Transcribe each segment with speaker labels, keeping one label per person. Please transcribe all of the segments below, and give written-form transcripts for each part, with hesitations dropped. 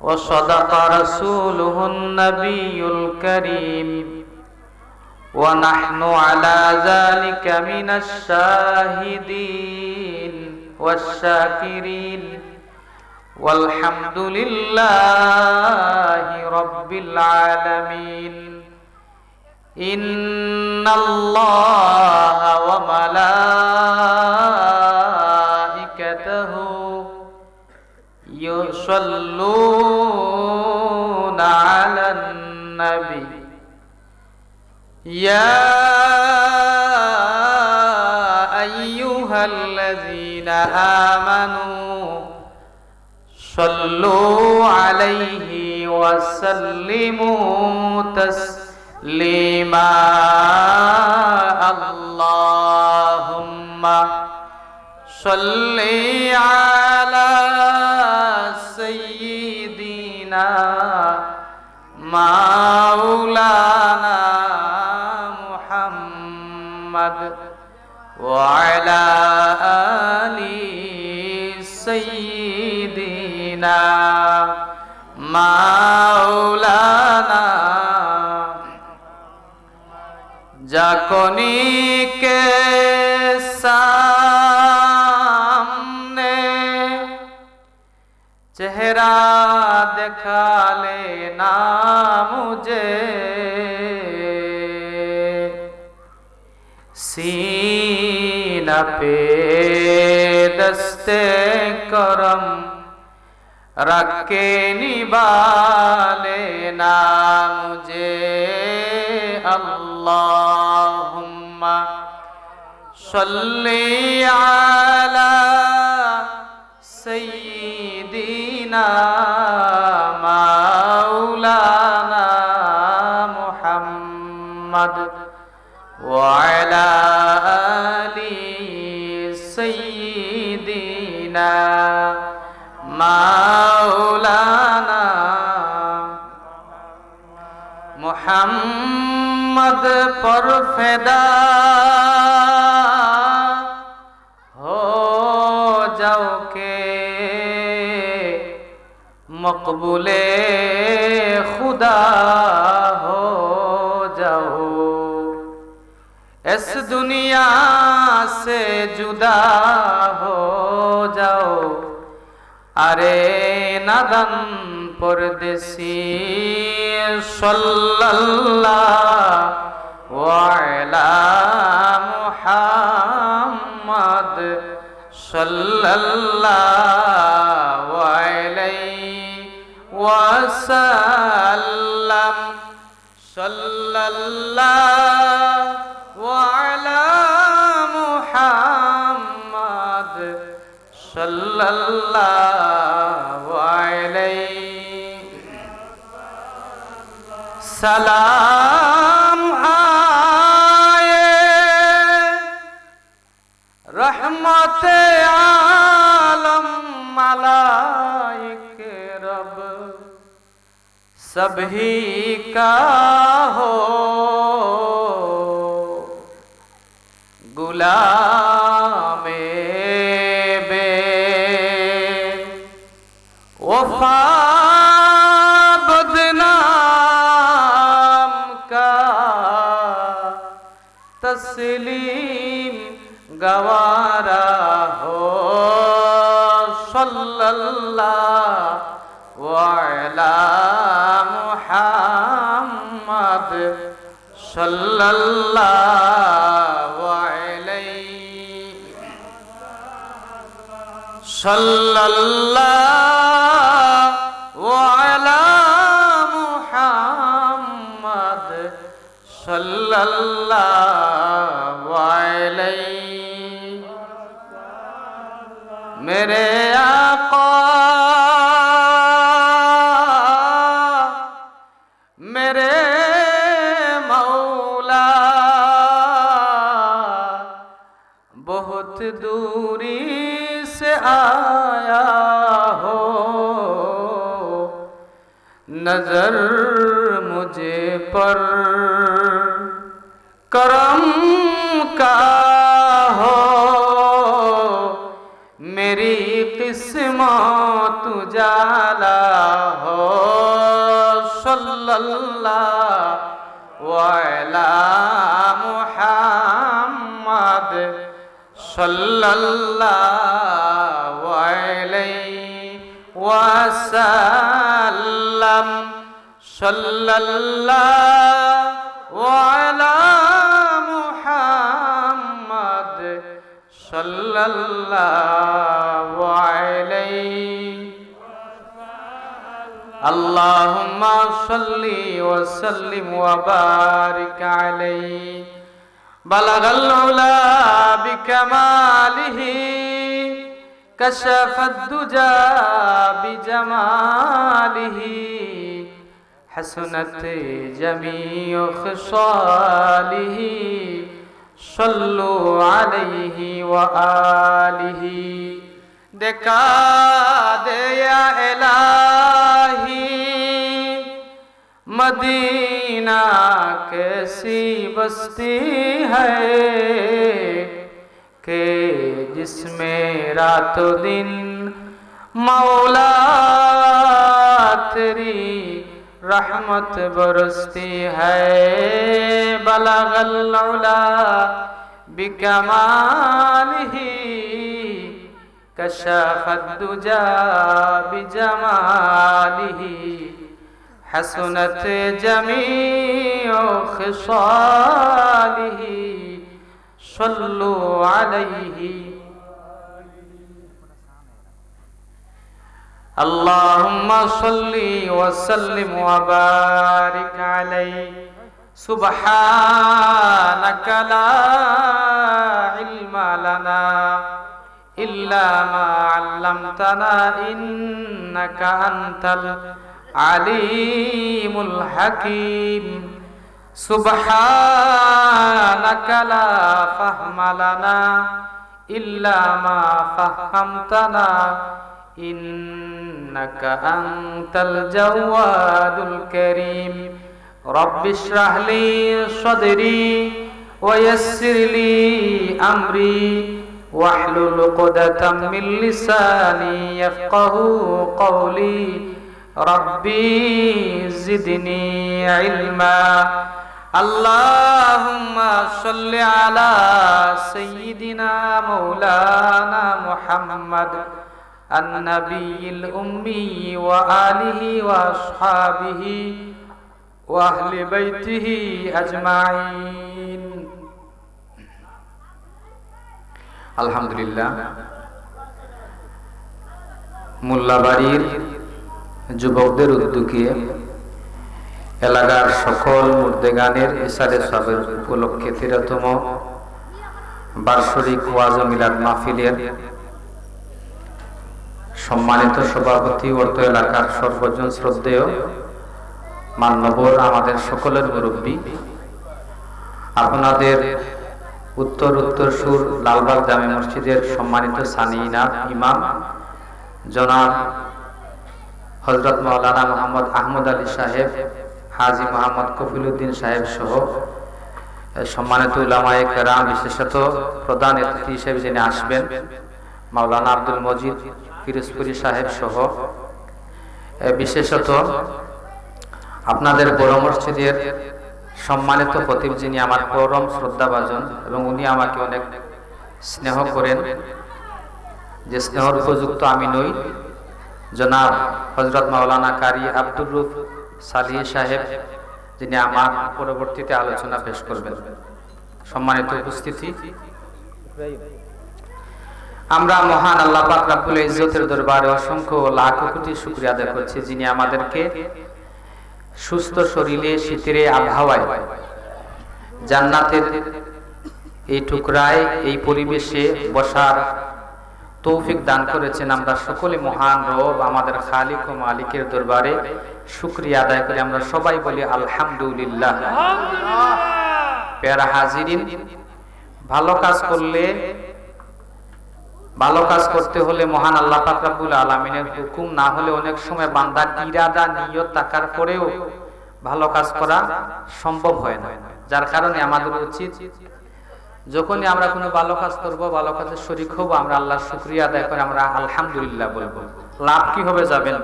Speaker 1: وصدق رسوله النبي الكريم ونحن على ذلك من الشاهدين والشاكرين والحمد لله رب العالمين إن الله وملائكته يصلون على النبي يا أيها الذين آمنوا صلوا عليه وسلموا تسليما اللهم صل على سيدنا مولانا محمد وعلى آل سيدنا مولانا जाकोनी के सामने चेहरा दिखा लेना मुझे सीना पे दस्ते करम रख के निभा लेना मुझे अल्लाहुम्मा सल्ली अला सय्यिदिना मौलाना मुहम्मद व अला आलि सय्यिदिना मौलाना मुहम्मद पर फिदा हो जाओ के मकबूले खुदा हो जाओ इस दुनिया से जुदा हो जाओ अरे नदन परदेसी सल्लल्लाहु अलैहि मुहम्मद सल्लल्लाहु अलैहि वसल्लम सल्लल्लाहु अलैहि मुहम्मद सल्लल्लाहु अलैहि सलाम आए रहमत आलम मलाइके रब सभी का हो गुलामे बे वफा तस्लीम गवारा हो सल्लल्लाहु अलैहि मुहम्मद सल्लल्लाहु अलैहि सल्लल्लाहु अलैहि मुहम्मद सल्लल्लाहु अलैहि मेरे आका मेरे मौला बहुत दूरी से आया हो नजर मुझे पर करम का हो मेरी किस्मत उजाला हो सल्लल्लाहु अलैहि मुहम्मद सल्लल्लाहु अलैहि वसल्लम सल्लल्लाहु अलैहि मुहम्मद सल्लल्लाहु अलैहि अल्लाहुम्मा सल्ली व सल्लिम व बारिक अलैहि बलगल उला बिकमालिही कशफद दुजा बिजमालिही हसनत जमीउ खिसालिही सल्लु अलैहि व आलिहि देखा दे या इलाही मदीना कैसी बस्ती है कि जिसमें रातों दिन मौला तेरी रहमत बरसती है बलगल उला बिकमालिही कशफद दुजा बिजमालिही हसनत जमीउ खिसालिही सल्लु अलैहि अल्लाहुम्मा सल्ली व सल्लिम व बारिक अलैहि सुब्हानका ला इल्मा लना इल्ला मा अल्लमतना इन्नका अंतल अलीमुल हकीम सुब्हानका ला फहमा लना इल्ला मा फहमतना इन्नका अंतल जव्वादुल करीम रब्बि इश्रह ली सदरी व यस्सिर ली अमरी वाहलुल उक़दतम मिन लिसानी यफ़क़हू क़ौली रब्बी ज़िदनी इल्मा अल्लाहुम्मा सल्लि अला सय्यिदिना मौलाना मुहम्मद अन्नबील उम्मी व आलिहि व अस्हाबिहि व अहले बैतिहि अजमाइन। আলহামদুলিল্লাহ মোল্লাবাড়ির যুবকদের উদ্যোগে এলাকার সকল মুর্দেগানের ইসারে সবের উপলক্ষে 13তম বার্ষিক ওয়াজ ও মিলাদ মাহফিলের সম্মানিত সভাপতি অর্থ এলাকার সর্বজন শ্রদ্ধেয় মাননীয় আমাদের সকলের মুরব্বী আপনাদের উত্তর সুর লালবাগ জামে মসজিদের সম্মানিত সানিনা ইমাম জনাব হযরত মাওলানা মোহাম্মদ আহমদ আলী সাহেব হাজী মোহাম্মদ কফিলউদ্দিন সাহেব সহ সম্মানিত উলামায়ে কেরাম বিশেষত প্রধান অতিথি হিসেবে যিনি আসবেন মাওলানা আব্দুল মজিদ পিরোজপুরি সাহেব সহ বিশেষত আপনাদের বড় মসজিদের সম্মানিত খতিব যিনি আমার পরম শ্রদ্ধাভাজন এবং উনি আমাকে অনেক স্নেহ করেন, যে স্নেহর উপযুক্ত আমি নই, জনাব হযরত মাওলানা কারি আব্দুর রউফ সালিহ সাহেব যিনি আমার পরবর্তীতে আলোচনা পেশ করবেন। সম্মানিত উপস্থিতি, আমরা মহান আল্লাহ পাক রব্বুল ইজ্জতের দরবারে অসংখ্য লাখ কোটি শুকরিয়া আদায় করছি যিনি আমাদেরকে সুস্থ শরীরে শীতের আবহাওয়ায় জান্নাতের এই টুকরায় এই পরিবেশে বসার তৌফিক দান করেছেন। আমরা সকলে মহান রব আমাদের খালিক ও মালিকের দরবারে শুকরিয়া আদায় করি। আমরা সবাই বলি আলহামদুলিল্লাহ। প্যারা হাজিরিন, ভালো কাজ করলে, ভালো কাজ করতে হলে মহান আল্লাহ পাক রব্বুল আলামিনের হুকুম না হলে অনেক সময় বান্দার ইরাদা নিয়ত থাকার পরেও ভালো কাজ করা সম্ভব হয় না। যার কারণে আমাদের উচিত যখনই আমরা কোনো ভালো কাজ করব, ভালো কাজের শরীক হব, আমরা আল্লাহর শুকরিয়া আদায় করে আমরা আলহামদুলিল্লাহ বলবো। লাভ কি হবে জানেন?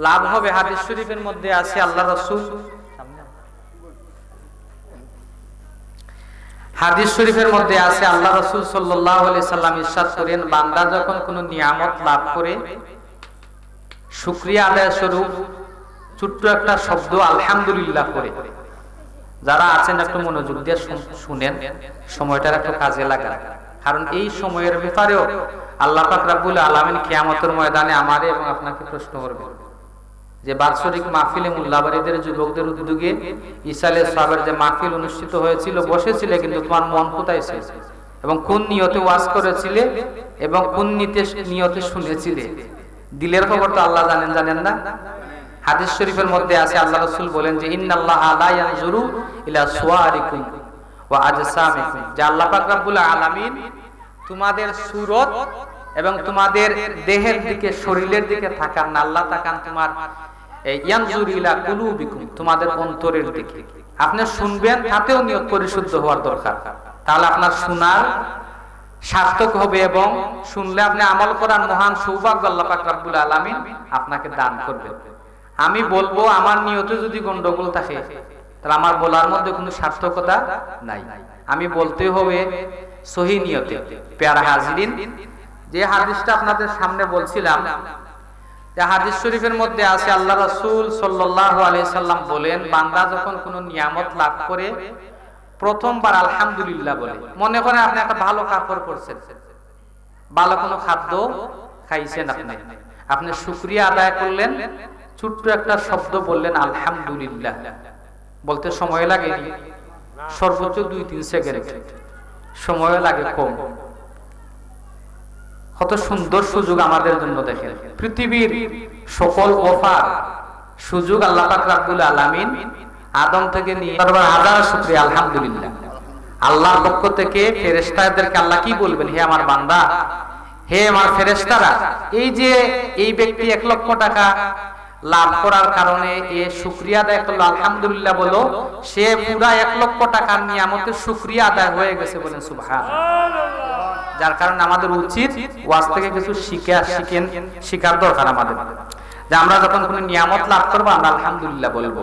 Speaker 1: লাভ হবে, হাদিস শরীফের মধ্যে আছে আল্লাহ রাসূল, হাদিস শরীফের মধ্যে আছে আল্লাহ রাসূল সাল্লাল্লাহু আলাইহি সাল্লাম ইরশাদ করেন, বান্দা যখন কোনো নিয়ামত লাভ করে শুকরিয়া আদায় স্বরূপ ছোট্ট একটা শব্দ আলহামদুলিল্লাহ করে, যারা আছেন একটু মনোযোগ দিয়ে শুনেন, সময়টার একটু কাজে লাগান, কারণ এই সময়ের ব্যাপারেও আল্লাহ পাক রব্বুল আলামিন কিয়ামতের ময়দানে আমারে এবং আপনাকে প্রশ্ন করবেন যে বাৎসরিক মাহফিলে মোল্লাবাড়িদের যুবকদের উদ্যোগে ঈসা আলাইহিস সালামের যে মাহফিল অনুষ্ঠিত হয়েছিল, বসেছিলে, কিন্তু তোমার মন কোথায় ছিল এবং কোন নিয়তে ওয়াজ করেছিলে এবং কোন নিয়তে শুনেছিলে? দিলের খবর তো আল্লাহ জানেন না? হাদিস শরীফের মধ্যে আছে আল্লাহ রাসূল বলেন যে ইন্নাল্লাহা লা ইয়ানজুরু ইলা সুওয়ারিকুম ওয়া আজসামিকুম, যে আল্লাহ পাক রব্বুল আলামিন তোমাদের সুরত এবং তোমাদের দেহের দিকে, শরীরের দিকে তাকান না, আল্লাহ তাকান তোমার ইয়ানজুরু ইলা কুলুবিকুম, তোমাদের অন্তরের দিকে। আপনি শুনবেন, তাতেও নিয়ত পরিশুদ্ধ হওয়ার দরকার, তাহলে আপনার শোনার সার্থক হবে এবং শুনলে আপনি আমল করার মহান সৌভাগ্য আল্লাহ পাক রব্বুল আলামিন আপনাকে দান করবেন। আমি বলবো, আমার নিয়তে যদি গন্ডগোল থাকে তাহলে আমার বলার মধ্যে কোনো সার্থকতা নাই। আমি বলতে হবে সহি নিয়তে। প্যারা হাজিরিন, যে হাদিসটা আপনাদের সামনে বলছিলাম, যে হাদিস শরীফের মধ্যে আছে আল্লাহ রাসূল সাল্লাল্লাহু আলাইহি সাল্লাম বলেন, বান্দা যখন কোনো নিয়ামত লাভ করে প্রথমবার আলহামদুলিল্লাহ বলে। মনে করেন আপনি একটা ভালো কাপড় পরছেন, ভালো কোনো খাদ্য খাইছেন, আপনি শুকরিয়া আদায় করলেন, ছোট্ট একটা শব্দ বললেন আলহামদুলিল্লাহ। বলতে সময় লাগে সর্বোচ্চ 2-3 সেকেন্ড, সময় লাগে কম। কত সুন্দর সুযোগ আমাদের জন্য! দেখেন, পৃথিবীর সকল অফার সুযোগ আল্লাহ পাক রব্বুল আলামিন আদম থেকে নিয়ে হাজার শুকরিয়া আলহামদুলিল্লাহ। আল্লাহর পক্ষ থেকে ফেরেশতাদেরকে আল্লাহ কি বলবেন? হে আমার বান্দা, হে আমার ফেরেশতারা, এই যে এই ব্যক্তি 1 লক্ষ টাকা লাভ করার কারণে এ শুকরিয়া আদায় করলো, আলহামদুলিল্লাহ বলো, সে পুরা 1 লক্ষ টাকার নিয়ামতের শুকরিয়া আদায় হয়ে গেছে, বলেন সুবহানাল্লাহ। যার কারণে আমাদের উচিত ওয়াজ থেকে কিছু শিখার দরকার আমাদের, যে আমরা যখন কোনো নিয়ামত লাভ করবো আমরা আলহামদুলিল্লাহ বলবো।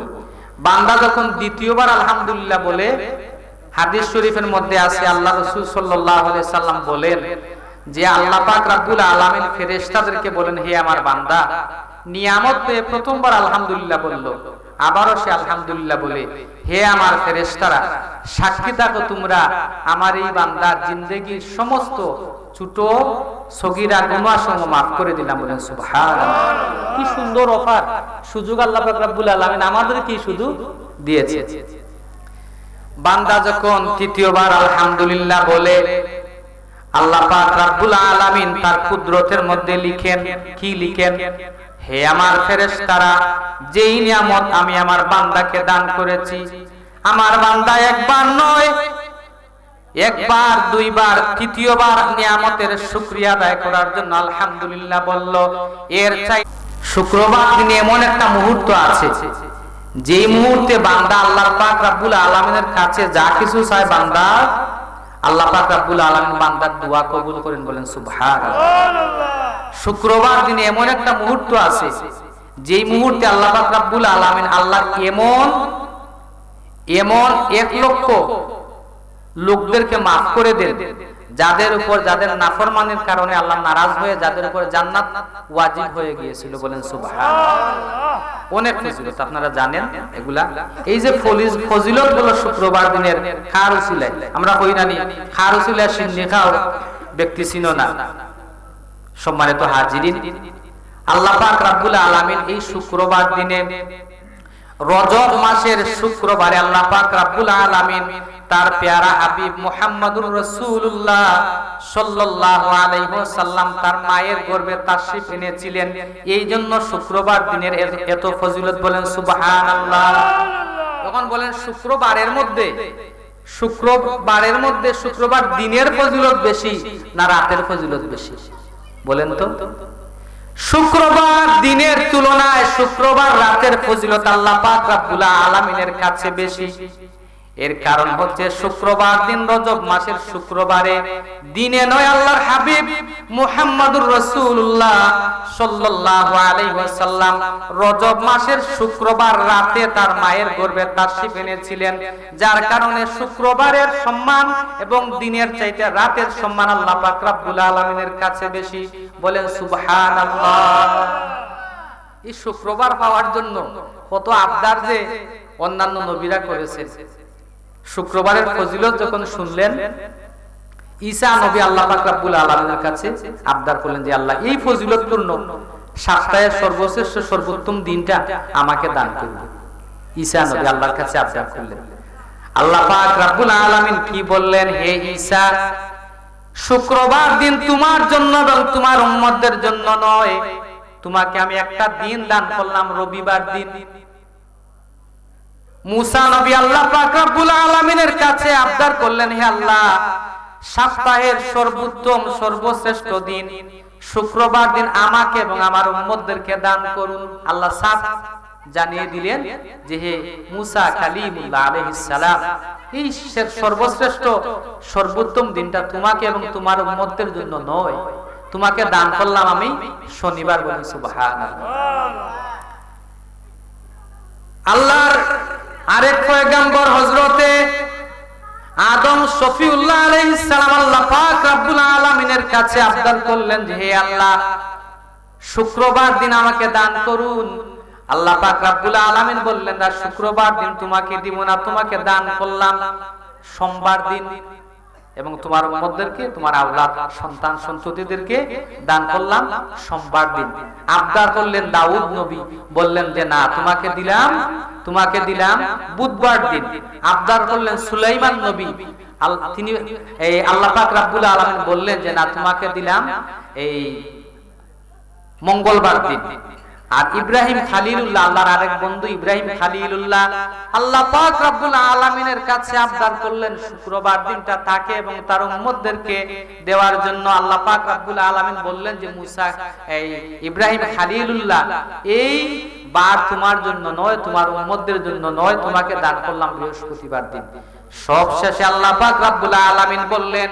Speaker 1: বান্দা যখন দ্বিতীয়বার আলহামদুলিল্লাহ বলে, হাদিস শরীফের মধ্যে আছে আল্লাহ রাসূল সাল্লাল্লাহু আলাইহি সাল্লাম বলেন যে আল্লাহ পাক রব্বুল আলামিন ফেরেশতাদেরকে বলেন, হে আমার বান্দা, নিয়ামত পেয়ে প্রথমবার আলহামদুলিল্লাহ বলল, আবারও সে আলহামদুলিল্লাহ বলে, হে আমার ফেরেশতারা, সাক্ষী থাকো তোমরা আমার এই বান্দার জিন্দেগীর সমস্ত ছোট সগীরা গুনাহসমূহ মাফ করে দিলাম, বলেন সুবহানাল্লাহ। কি সুন্দর অফার, সুযোগ আল্লাহ পাক রব্বুল আলামিন আমাদের কি শুধু দিয়েছে। বান্দা যখন তৃতীয়বার আলহামদুলিল্লাহ বলে, আল্লাহ পাক রব্বুল আলামিন তার কুদরতের মধ্যে লিখেন, কি লিখেন? হে আমার ফেরেশতারা, যেই নিয়ামত আমি আমার বান্দাকে দান করেছি, আমার বান্দা একবার নয়, একবার, দুইবার, তৃতীয়বার নিয়ামতের শুকরিয়া আদায় করার জন্য আলহামদুলিল্লাহ বলল। এর চাই শুক্রবার দিনে এমন একটা মুহূর্ত আছে, যেই মুহূর্তে বান্দা আল্লাহ পাক রব্বুল আলামিনের কাছে যা কিছু চায়, বান্দা আল্লাহ পাক রব্বুল আলামিন বান্দার দোয়া কবুল করেন, বলেন সুবহানাল্লাহ। শুক্রবার দিনে এমন একটা মুহূর্ত আছে, যেই মুহূর্তে আল্লাহ পাক রব্বুল আলামিন আল্লাহ এমন 1 লক্ষ লোকদেরকে মাফ করে দেন, যাদের উপর, যাদের নাফরমানির কারণে আল্লাহ নারাজ হয়ে যাদের উপর জান্নাত ওয়াজিব হয়ে গিয়েছিল, বলেন সুবহানাল্লাহ। অনেক ফজিলত আপনারা জানেন এগুলা। এই যে ফজিলত গুলো শুক্রবার দিনের খার উসিলায় আমরা হই না নি, খার উসিলায় সিন্নি খাও ব্যক্তি ছিল না। সম্মানিত হাজিরিন, আল্লাহ পাক রব্বুল আলামিন এই শুক্রবার দিনে, রজব মাসের শুক্রবারে আল্লাহ পাক রব্বুল আলামিন তার প্যারা হাবিব মুহাম্মদুর রাসূলুল্লাহ সাল্লাল্লাহু আলাইহি ওয়াসাল্লাম তার মায়ের গর্ভে তাশরীফ এনেছিলেন। এই জন্য শুক্রবার দিনের এত ফজিলত, বলেন সুবহানাল্লাহ। তখন বলেন শুক্রবারের মধ্যে শুক্রবার দিনের ফজিলত বেশি না রাতের ফজিলত বেশি? বলেন তো। শুক্রবার দিনের তুলনায় শুক্রবার রাতের ফজিলত আল্লাহ পাক রব্বুল আলামিনের কাছে বেশি। এর কারণ হচ্ছে শুক্রবার দিন, রজব মাসের শুক্রবারে দিনে নয়, আল্লাহর হাবিব মুহাম্মদুর রাসূলুল্লাহ সাল্লাল্লাহু আলাইহি ওয়াসাল্লাম রজব মাসের শুক্রবার রাতে তার মায়ের গর্ভে তাশরীফ এনেছিলেন। যার কারণে শুক্রবারের সম্মান এবং দিনের চাইতে রাতের সম্মান আল্লাহ পাক রব্বুল আলামিনের কাছে বেশি। বলেন সুবহানাল্লাহ। এই শুক্রবার পাওয়ার জন্য কত আবদার যে অন্যান্য নবীরা করেছেন। শুক্রবারের ফজিলত যখন শুনলেন, ঈসা নবী আল্লাহ পাক রব্বুল আলামিনের কাছে আবদার করলেন যে আল্লাহ, এই ফজিলতপূর্ণ সপ্তাহের সর্বশ্রেষ্ঠ সর্বোত্তম দিনটা আমাকে দান করুন। ঈসা নবী আল্লাহর কাছে আবদার করলেন। আল্লাহ পাক রব্বুল আলামিন কি বললেন? হে ঈসা, শুক্রবার দিন তোমার জন্য এবং তোমার উম্মতদের জন্য নয়, তোমাকে আমি একটা দিন দান করলাম, রবিবার দিন। মুসা নবী আল্লাহ পাক রব্বুল আলামিনের কাছে আবদার করলেন, হে আল্লাহ, সপ্তাহের সর্বোত্তম সর্বশ্রেষ্ঠ দিন শুক্রবার দিন আমাকে এবং আমার উম্মতদেরকে দান করুন। আল্লাহ সাফ জানিয়ে দিলেন যে হে মুসা কালিমুল্লাহ আলাইহিস সালাম, এই সর্বশ্রেষ্ঠ সর্বোত্তম দিনটা তোমাকে এবং তোমার উম্মতদের জন্য নয়, তোমাকে দান করলাম আমি শনিবার। বলেন সুবহানাল্লাহ। আল্লাহর আরেক পয়গম্বর হযরতে আদম শফিউল্লাহ আলাইহিস সালাম আল্লাহ পাক রব্বুল আলামিনের কাছে আবদার করলেন যে হে আল্লাহ, শুক্রবার দিন আমাকে দান করুন। আল্লাহ পাক রব্বুল আলামিন বললেন, না, শুক্রবার দিন তোমাকে দিব না, তোমাকে দান করলাম সোমবার দিন, এবং তোমার উম্মতদেরকে, তোমার আওলাদ সন্তান সন্ততিদেরকে দান করলাম সোমবার দিন। আবদার করলেন দাউদ নবী, বললেন যে না, তোমাকে দিলাম বুধবার দিন। আবদার করলেন সুলাইমান নবী, তিনি এই আল্লাহ পাক রব্বুল আলামিন বললেন যে না, তোমাকে দিলাম এই মঙ্গলবার দিন। আর ইব্রাহিম খালিলুল্লাহ, আল্লাহর আরেক বন্ধু ইব্রাহিম খালিলুল্লাহ, আল্লাহ পাক রব্বুল আলামিনের কাছে আবদার করলেন শুক্রবার দিনটা তাকে এবং তার উম্মতদেরকে দেওয়ার জন্য। আল্লাহ পাক রব্বুল আলামিন বললেন যে মুসা, এই ইব্রাহিম খালিলুল্লাহ, এই বার তোমার জন্য নয়, তোমার উম্মতদের জন্য নয়, তোমাকে দান করলাম বৃহস্পতিবার দিন। সব শেষে আল্লাহ পাক রব্বুল আলামিন বললেন,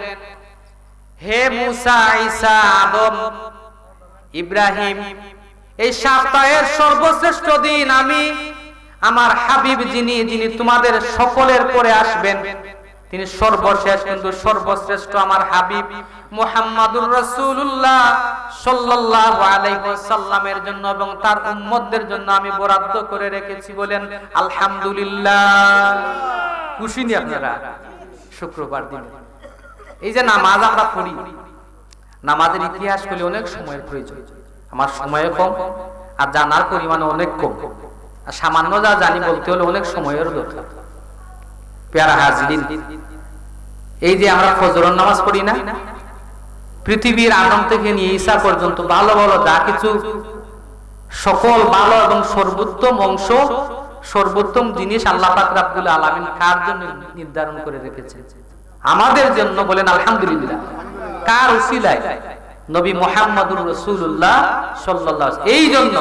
Speaker 1: হে মুসা, ঈসা, আদম, ইব্রাহিম, এই সপ্তাহের সর্বশ্রেষ্ঠ দিন আমি আমার হাবিব যিনি তোমাদের সকলের পরে আসবেন, তিনি সর্বশেষ কিন্তু সর্বশ্রেষ্ঠ আমার হাবিব মুহাম্মাদুর রাসূলুল্লাহ সাল্লাল্লাহু আলাইহি ওয়াসাল্লামের জন্য এবং তার উম্মতদের জন্য আমি বরাদ্দ করে রেখেছি। বলেন আলহামদুলিল্লাহ। খুশি নি আপনারা? শুক্রবার দিন এই যে নামাজ আমরা পড়ি, নামাজের ইতিহাস বলে অনেক সময়ের প্রয়োজন। আমার সময় কম আর জানার পরিমাণ অনেক কম, আর সামান্য যা জানি বলতে হলে অনেক সময়ের দরকার। প্যারা হাজরিন, এই যে আমরা ফজরের নামাজ পড়ি না, পৃথিবীর আদম থেকে নিয়ে ঈসা পর্যন্ত ভালো ভালো যা কিছু সকল ভালো এবং সর্বোত্তম অংশ, সর্বোত্তম জিনিস আল্লাহ পাক রব্বুল আলামিন কার জন্য নির্ধারণ করে রেখেছেন? আমাদের জন্য। বলেন আলহামদুলিল্লাহ। কার উসিলায়? নবী মুহাম্মদুর রাসূলুল্লাহ সাল্লাল্লাহু আলাইহি ওয়াসাল্লাম। এই জন্য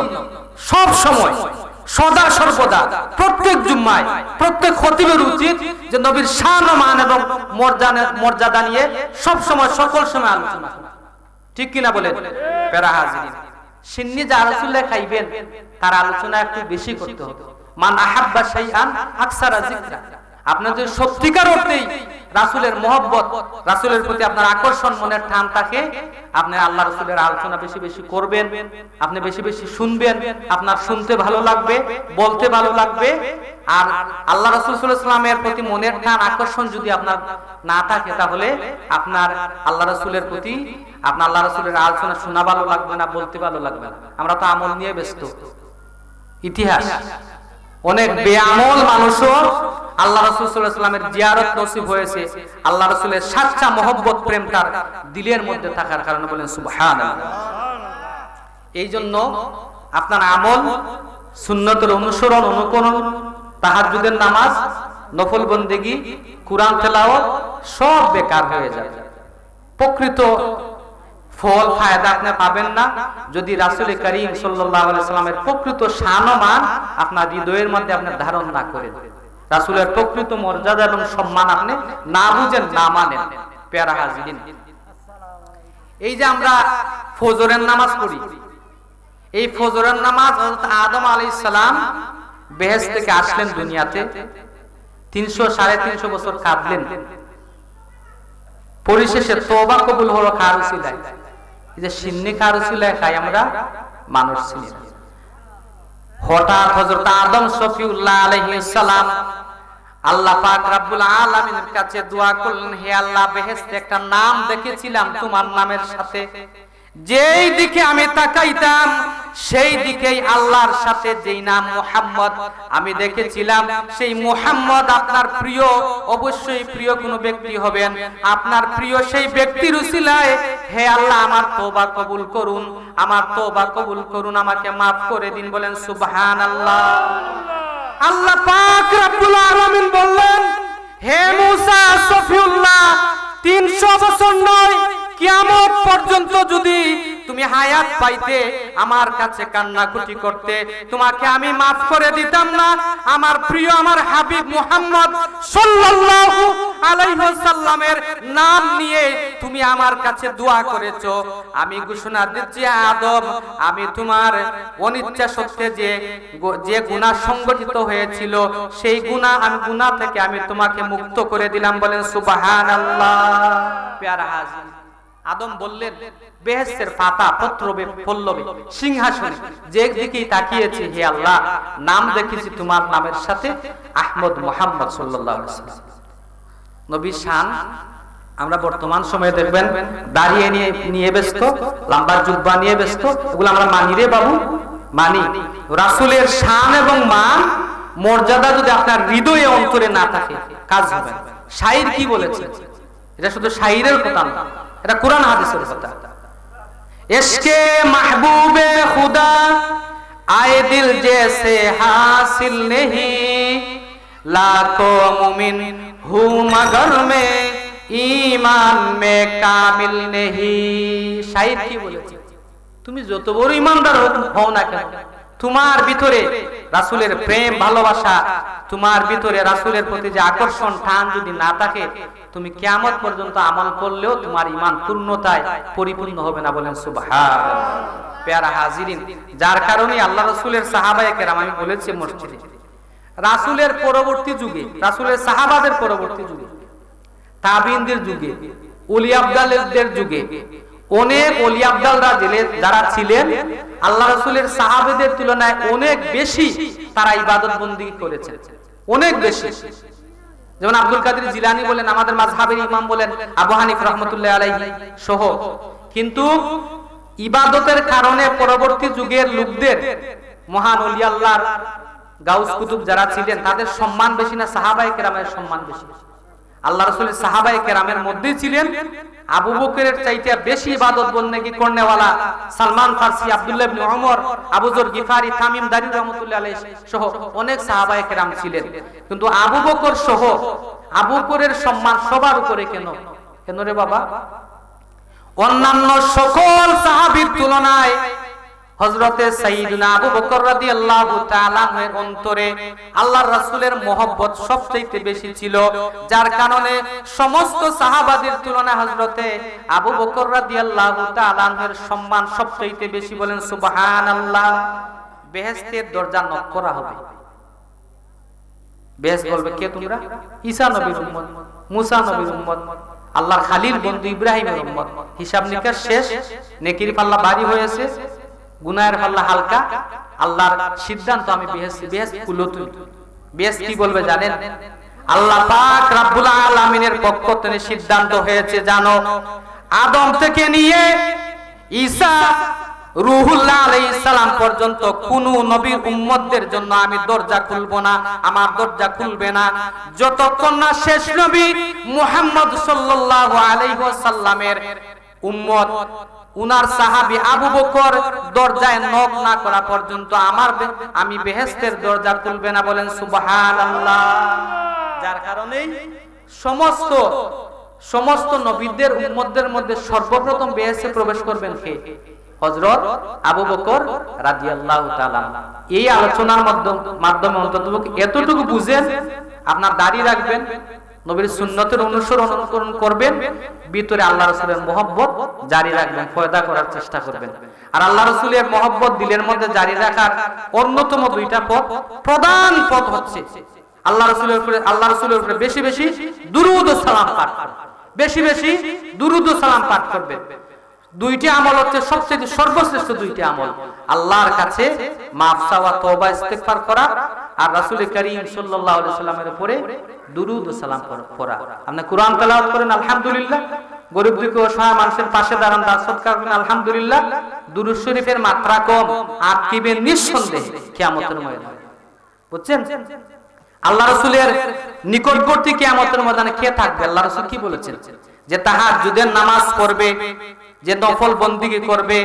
Speaker 1: সব সময়, সদা সর্বদা, প্রত্যেক জুম্মায় প্রত্যেক খতিবের উচিত যে নবীর শান ও মান এবং মর্যাদা নিয়ে সব সময় সকল সময় আলোচনা। ঠিক কিনা বলেন? প্যারা হাজিরিন, সিন্নি যা রাসূলুল্লাহ খাইবেন তার আলোচনা একটু বেশি করতে হবে। মান আহাব্বা শাইআন আকসারা যিকরা। আপনার যদি সত্যিকার অর্থেই রাসূলের মহব্বত, রাসূলের প্রতি আপনার আকর্ষণ মনের টান থাকে, আপনি আল্লাহ রাসূলের আলোচনা বেশি বেশি করবেন, আপনি বেশি বেশি শুনবেন, আপনার শুনতে ভালো লাগবে, বলতে ভালো লাগবে। আর আল্লাহ রাসূল সাল্লাল্লাহু আলাইহি ওয়াসাল্লামের প্রতি মনের টান আকর্ষণ যদি আপনার না থাকে, তাহলে আপনার আল্লাহ রাসূলের প্রতি, আপনার আল্লাহ রাসূলের আলোচনা শোনা ভালো লাগবে না, বলতে ভালো লাগবে না। আমরা তো আমল নিয়ে ব্যস্ত। ইতিহাস অনেক বেআমল মানুষও আল্লাহ রাসূল সাল্লাল্লাহু আলাইহি ওয়াসাল্লামের জিয়ারত নসিব হয়েছে আল্লাহ রাসূলের সাচ্চা মহব্বত প্রেম তার দিলের মধ্যে থাকার কারণে। বলেন সুবহানাল্লাহ। এই জন্য আপনার আমল, সুন্নতের অনুসরণ, অনুকরণ, তাহাজ্জুদের নামাজ, নফল বন্দেগী, কুরআন তেলাওয়াত সব বেকার হয়ে যাবে। প্রকৃত ফল ফায়দা আপনি পাবেন না যদি রাসূল করিম সাল্লাল্লাহু আলাইহি ওয়াসাল্লামের প্রকৃত শান ও মান আপনার হৃদয়ের মধ্যে আপনি ধারণ না করেন। রাসূলের প্রকৃত মর্যাদা এবং সম্মান আপনি না বুঝেন, না মানেন। প্যারা হাজিরিন, এই যে আমরা ফজরের নামাজ পড়ি, এই ফজরের নামাজ হযরত আদম আলাইহিস সালাম বেহেশত থেকে আসলেন দুনিয়াতে, 300-350 বছর কাঁদলেন, পরিশেষে তওবা কবুল হলো কার উসিলায়? এই যে সিন্নি কার উসিলায় খাই আমরা মানুষ ছিনি। হঠাৎ হযরত আদম শফিউল্লাহ আলাইহিস সালাম আল্লাহ পাক রব্বুল আলামিনের কাছে দোয়া করলেন, হে আল্লাহ, বেহেশতে একটা নাম দেখেছিলাম তোমার নামের সাথে, যেই দিকে আমি তাকাইতাম সেই দিকেই আল্লাহর সাথে যেই নাম মুহাম্মদ আমি দেখেছিলাম, সেই মুহাম্মদ আপনার প্রিয়, অবশ্যই প্রিয় কোনো ব্যক্তি হবেন, আপনার প্রিয় সেই ব্যক্তির উসিলায় হে আল্লাহ আমার তওবা কবুল করুন, আমার তওবা কবুল করুন, আমাকে maaf করে দিন। বলেন সুবহানাল্লাহ। আল্লাহ পাক রব্বুল আলামিন বললেন, হে মুসা সফিউল্লাহ, 300 বছর নয়, কিয়ামত পর্যন্ত যদি তুমি হায়াত পাইতে, আমার কাছে কান্নাকুটি করতে, তোমাকে আমি maaf করে দিতাম না। আমার প্রিয়, আমার হাবিব মুহাম্মদ সাল্লাল্লাহু আলাইহি ওয়াসাল্লামের নাম নিয়ে তুমি আমার কাছে দোয়া করেছো, আমি ঘোষণা দিচ্ছি আদম, আমি তোমার অনিচ্ছা সত্ত্বে যে গুনাহ সংগঠিত হয়েছিল, সেই গুনাহ থেকে আমি তোমাকে মুক্ত করে দিলাম। বলেন সুবহানাল্লাহ। প্যারা হাজির, আদম বললেন, বেহেশতের পাতা পত্রবে পল্লবে সিংহাসনে যে দিকেই তাকিয়েছি, হে আল্লাহ, নাম দেখেছি তোমার নামের সাথে আহমদ মুহাম্মদ সাল্লাল্লাহু আলাইহি ওয়াসাল্লাম। নবীর শান আমরা বর্তমান সময়ে দেখবেন দাঁড়িয়ে নিয়ে ব্যস্ত, লম্বা জুব্বা নিয়ে ব্যস্ত, এগুলো আমরা মানি রে বাবু, মানি। রাসূলের শান এবং মান মর্যাদা যদি আপনার হৃদয়ে অন্তরে না থাকে, কাজ হবে না। শাইর কি বলেছে? এটা শুধু শাইরের কথা না, এটা কুরআন হাদিসের কথা। ইশকে মাহবুবে খুদা আয়ে দিল জैसे हासिल नहीं, लाखों मुमिन हूं मगर मैं ईमान में कामिल नहीं। শাইর কি বলেছে? তুমি যত বড় ইমানদার হও না কেন, তোমার ভিতরে রাসূলের প্রেম ভালোবাসা, তোমার ভিতরে রাসূলের প্রতি যে আকর্ষণ টান যদি না থাকে, তুমি কিয়ামত পর্যন্ত আমল করলেও তোমার ঈমান পূর্ণতায় পরিপূর্ণ হবে না। বলেন সুবহানাল্লাহ। প্যারা হাজিরিন, যার কারণে আল্লাহ রাসূলের সাহাবায়ে কেরাম, আমি বলেছি মসজিদে, রাসূলের পরবর্তী যুগে, রাসূলের সাহাবাদের পরবর্তী যুগে, তাবিঈনদের যুগে, ওলি আবদালদের যুগে অনেক ওলি আবদালরা যারা ছিলেন আল্লাহ রাসূলের সাহাবাদের তুলনায় অনেক বেশি তারা ইবাদত বন্দেগী করেছেন, অনেক বেশি। যেমন আব্দুল কাদের জিলানী বলেন, আমাদের মাযহাবের ইমাম বলেন, আবু হানিফা রাহমাতুল্লাহি আলাইহি সহ। কিন্তু ইবাদতের কারণে পরবর্তী যুগের লোকদের, মহান ওলি আল্লাহর গাউস কুতুব যারা ছিলেন, তাদের সম্মান বেশি না সাহাবায়ে কেরামের সম্মান বেশি? আল্লাহ রাসূলের সাহাবায়ে কেরামের মধ্যেই ছিলেন আবু বকরের চাইতে বেশি ইবাদত বন্দেগী করনেওয়ালা সালমান ফারসি, আব্দুল্লাহ ইবনে ওমর, আবু যর গিফারি, তামিম দারি রাহমাতুল্লাহি আলাইহি সহ অনেক সাহাবায়ে কেরাম ছিলেন। কিন্তু আবু বকর সহ, আবু বকরের সম্মান সবার উপরে কেন? কেন রে বাবা? অন্যান্য সকল সাহাবীর তুলনায় হযরতে সাইয়্যিদুনা আবু বকর রাদিয়াল্লাহু তাআলা এর অন্তরে আল্লাহর রাসূলের মহব্বত সবচেয়ে বেশি ছিল, যার কারণে সমস্ত সাহাবাদের তুলনায় হযরতে আবু বকর রাদিয়াল্লাহু তাআলা এর সম্মান সবচেয়ে বেশি। বলেন সুবহানাল্লাহ। বেহেশতের দরজা নক করা হবে। বেহেশত বলবে কে তোমরা? ঈসা নবীর উম্মত, মুসা নবীর উম্মত, আল্লাহর খালিল বন্ধু ইব্রাহিমের উম্মত। হিসাব নিকাশ শেষ, নেকির পাল্লা ভারী হয়েছে, গুনাহের পাল্লা হালকা, আল্লাহর সিদ্ধান্ত আমি বেহেশত কুলতুল। বেহেশত কি বলবে জানেন? আল্লাহ পাক রব্বুল আলামিনের পক্ষ থেকে সিদ্ধান্ত হয়েছে, জানো, আদম থেকে নিয়ে ঈসা রূহুল্লাহ আলাইহিস সালাম পর্যন্ত কোন নবীর উম্মতদের জন্য আমি দরজা খুলব না, আমার দরজা খুলবে না যতক্ষণ না শেষ নবী মুহাম্মদ সাল্লাল্লাহু আলাইহি ওয়াসাল্লামের উম্মত, উনার সাহাবী আবু বকর দরজায় নক না করা পর্যন্ত আমি বেহেশতের দরজা খুলবে না। বলেন সুবহানাল্লাহ। যার কারণে সমস্ত নবীদের উম্মতদের মধ্যে সর্বপ্রথম বেহেশতে প্রবেশ করবেন কে? হযরত আবু বকর রাদিয়াল্লাহু তাআলা। এই আলোচনার মাধ্যমে অন্তত এতটুকু বুঝেন, আপনার দাড়ি রাখবেন, নবীর সুন্নতের অনুসরণ করবেন, ভিতরে আল্লাহ রাসূলের মহব্বত জারি রাখবেন, পয়দা করার চেষ্টা করবেন। আর আল্লাহ রাসূলের মহব্বত দিলের মধ্যে জারি রাখার অন্যতম দুইটা পথ, প্রধান পথ হচ্ছে আল্লাহ রাসূলের উপরে বেশি বেশি দুরূদ ও সালাম পাঠ করবেন, বেশি বেশি দুরূদ ও সালাম পাঠ করবেন। দুইটি আমল হচ্ছে সবচেয়ে সর্বশ্রেষ্ঠ দুইটি আমল, আল্লাহর কাছে মাফ চাওয়া, তওবা ইস্তেগফার করা, আর রাসূল করিম সাল্লাল্লাহু আলাইহি সাল্লামের উপরে দুরূদ ও সালাম পড়া। আপনি কোরআন তেলাওয়াত করেন আলহামদুলিল্লাহ, গরিব দুঃখী অসহায় মানুষের পাশে দাঁড়ান, দান সদকা করেন আলহামদুলিল্লাহ। দুরূদ শরীফের মাত্রা কম, আকিবের নিঃসন্দেহে কিয়ামতের ময়দানে, বুঝছেন? আল্লাহ রাসূলের নিকটবর্তী কিয়ামতের ময়দানে কে থাকবে? আল্লাহ রাসূল কি বলেছেন? যে তাহাজ্জুদের নামাজ পড়বে, যে নফল বন্দেগী করবে,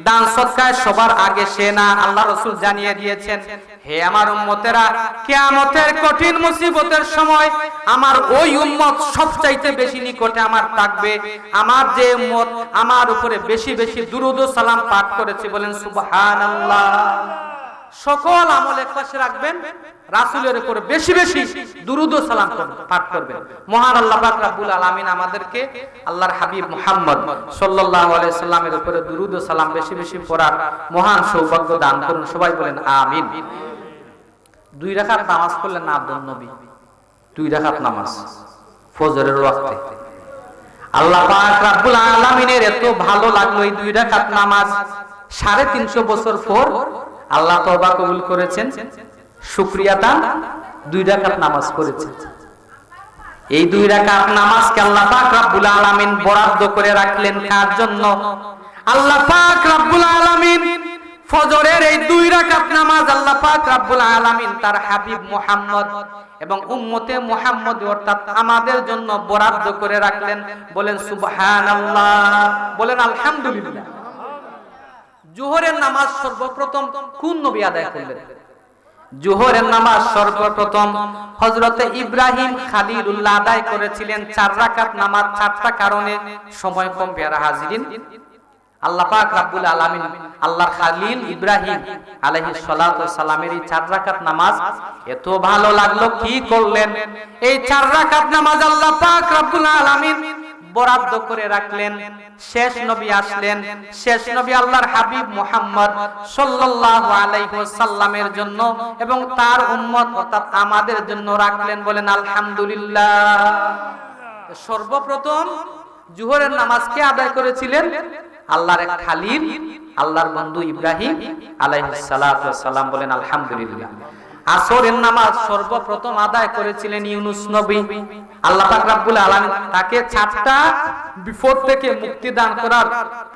Speaker 1: দান সদকায় সবার আগে সে না। আল্লাহ রাসূল জানিয়ে দিয়েছেন, হে আমার উম্মতেরা, কিয়ামতের কঠিন মুসিবতের সময় আমার ওই উম্মত সবচাইতে বেশি নিকটে আমার থাকবে, আমার যে উম্মত আমার উপরে বেশি বেশি দুরূদ ও সালাম পাঠ করেছে। বলেন সুবহানাল্লাহ। সকল আমল একপাশে রাখবেন, রাসূলের উপর বেশি বেশি দুরূদ ও সালাম পাঠ করবেন। মহান আল্লাহ পাক রব্বুল আলামিন আমাদেরকে আল্লাহর হাবিব মুহাম্মদ সাল্লাল্লাহু আলাইহি সাল্লামের উপরে দুরূদ ও সালাম বেশি বেশি পড়ার মহান সৌভাগ্য দান করুন। সবাই বলেন আমিন। 2 রাকাত নামাজ পড়লেন আব্দুল নবী, 2 রাকাত নামাজ ফজরের ওয়াক্তে। আল্লাহ পাক রব্বুল আলামিনের এত ভালো লাগলো এই 2 রাকাত নামাজ। 350 বছর পর আল্লাহ তওবা কবুল করেছেন, শুকরিয়া দান 2 রাকাত নামাজ পড়েছেন। এই 2 রাকাত নামাজকে আল্লাহ পাক রব্বুল আলামিন বরাদ্দ করে রাখলেন কার জন্য? আল্লাহ পাক রব্বুল আলামিন ফজরের এই 2 রাকাত নামাজ আল্লাহ পাক রব্বুল আলামিন তার হাবিব মুহাম্মদ এবং উম্মতে মুহাম্মদ অর্থাৎ আমাদের জন্য বরাদ্দ করে রাখলেন। বলেন সুবহানাল্লাহ, বলেন আলহামদুলিল্লাহ। জোহরের নামাজ সর্বপ্রথম কোন নবী আদায় করলেন? জোহরের নামাজ সর্বপ্রথম হযরতে ইব্রাহিম খলিলুল্লাহ আদায় করেছিলেন 4 রাকাত নামাজ। 4টা কারণে, সময় কম পেয়ারা হাজিরিন। আল্লাহ পাক রব্বুল আলামিন আল্লাহর খলিল ইব্রাহিম আলাইহিস সালাতু ওয়াস সালামের এই 4 রাকাত নামাজ এত ভালো লাগলো, কি করলেন? এই 4 রাকাত নামাজ আল্লাহ পাক রব্বুল আলামিন বরাদ্দ করে রাখলেন। শেষ নবী আসলেন, শেষ নবী আল্লাহর হাবিব মুহাম্মদ সাল্লাল্লাহু আলাইহি ওয়াসাল্লামের জন্য এবং তার উম্মত অর্থাৎ আমাদের জন্য রাখলেন। বলেন আলহামদুলিল্লাহ। সর্বপ্রথম জোহরের নামাজ কে আদায় করেছিলেন? আল্লাহর এক খলিল, আল্লাহর বন্ধু ইব্রাহিম আলাইহিস সালাতু ওয়াস সালাম। বলেন আলহামদুলিল্লাহ। আসরের নামাজ সর্বপ্রথম আদায় করেছিলেন ইউনূস নবী। আল্লাহ পাক রব্বুল আলামিন তাকে 4টা বিপদ থেকে মুক্তি দান করার